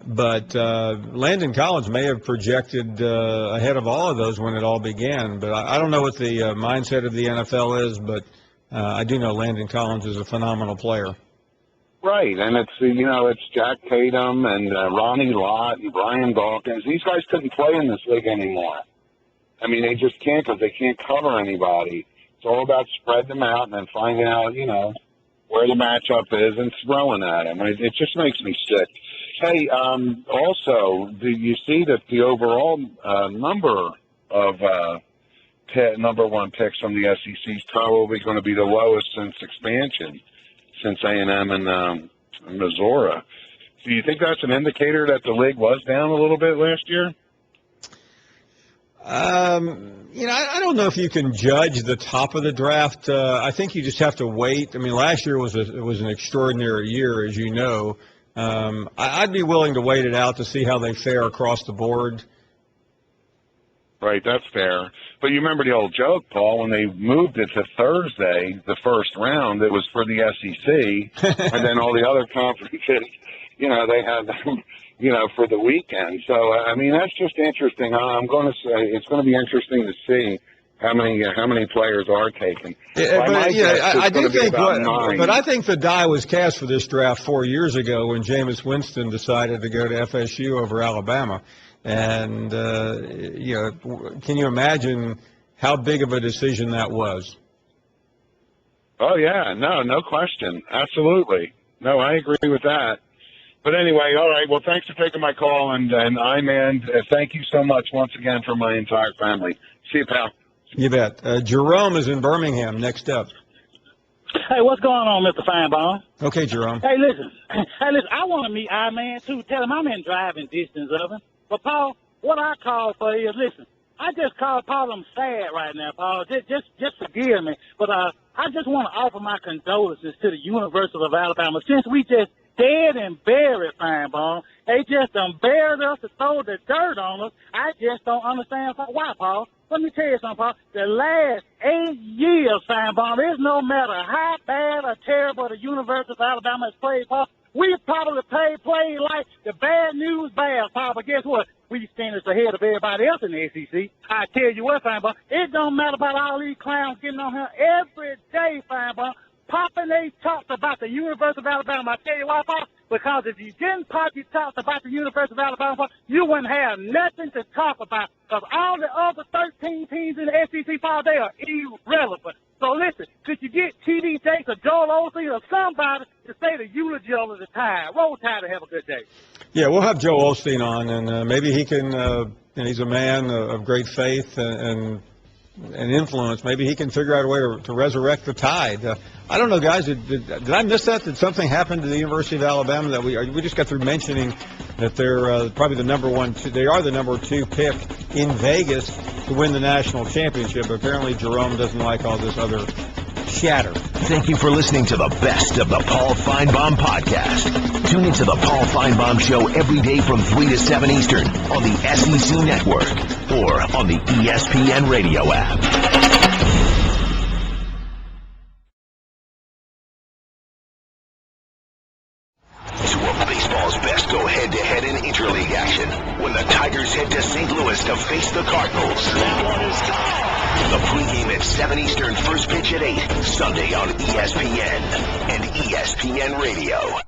But Landon Collins may have projected ahead of all of those when it all began. But I don't know what the mindset of the NFL is, but I do know Landon Collins is a phenomenal player. Right, and it's Jack Tatum and Ronnie Lott and Brian Dawkins. These guys couldn't play in this league anymore. I mean, they just can't because they can't cover anybody. It's all about spreading them out and then finding out, where the matchup is and throwing at them. It just makes me sick. Hey, also, do you see that the overall number of number one picks from the SEC is probably going to be the lowest since expansion? Since A&M and Missouri. Do you think that's an indicator that the league was down a little bit last year? I don't know if you can judge the top of the draft. I think you just have to wait. I mean, last year was an extraordinary year, as you know. I'd be willing to wait it out to see how they fare across the board. Right, that's fair. But you remember the old joke, Paul, when they moved it to Thursday, the first round, it was for the SEC, and then all the other conferences, they had them, for the weekend. So, that's just interesting. I'm going to say it's going to be interesting to see how many players are taken. I do think, but I think the die was cast for this draft 4 years ago when Jameis Winston decided to go to FSU over Alabama. And, can you imagine how big of a decision that was? Oh, yeah. No question. Absolutely. No, I agree with that. But anyway, all right. Well, thanks for taking my call. And thank you so much once again for my entire family. See you, pal. You bet. Jerome is in Birmingham. Next up. Hey, what's going on, Mr. Finebaum? Okay, Jerome. Hey, listen. I want to meet I-Man, too. Tell him I'm in driving distance of him. But, Paul, what I call for is, listen, I just called Paul. I'm sad right now, Paul. Just forgive me. But I just want to offer my condolences to the University of Alabama. Since we just dead and buried Finebaum, they just done buried us to throw the dirt on us. I just don't understand why, Paul. Let me tell you something, Paul. The last 8 years, Finebaum, there's no matter how bad or terrible the University of Alabama has played, Paul, we probably played like the bad news bears, Paul, but guess what? We finished ahead of everybody else in the SEC. I tell you what, Finebaum, it don't matter about all these clowns getting on here every day, Finebaum. Popping they talked about the University of Alabama. I tell you why, Paul, because if you didn't pop your talks about the University of Alabama, you wouldn't have nothing to talk about, because all the other 13 teams in the SEC, Paul, they are irrelevant. So listen, could you get T.D. Jakes or Joel Osteen or somebody to say the eulogy of the Tide? Roll Tide and have a good day. Yeah, we'll have Joe Osteen on, and maybe he can, he's a man of great faith and influence. Maybe he can figure out a way to resurrect the Tide. I don't know, guys. Did I miss that? Did something happen to the University of Alabama that we just got through mentioning that they're probably the number one? They are the number 2 pick in Vegas to win the national championship. Apparently, Jerome doesn't like all this other chatter. Thank you for listening to the best of the Paul Finebaum podcast. Tune into the Paul Finebaum Show every day from 3 to 7 Eastern on the SEC Network or on the ESPN Radio app. Two of baseball's best go head-to-head in interleague action when the Tigers head to St. Louis to face the Cardinals. That one is gone. The pregame at 7 Eastern, first pitch at 8, Sunday on ESPN and ESPN Radio.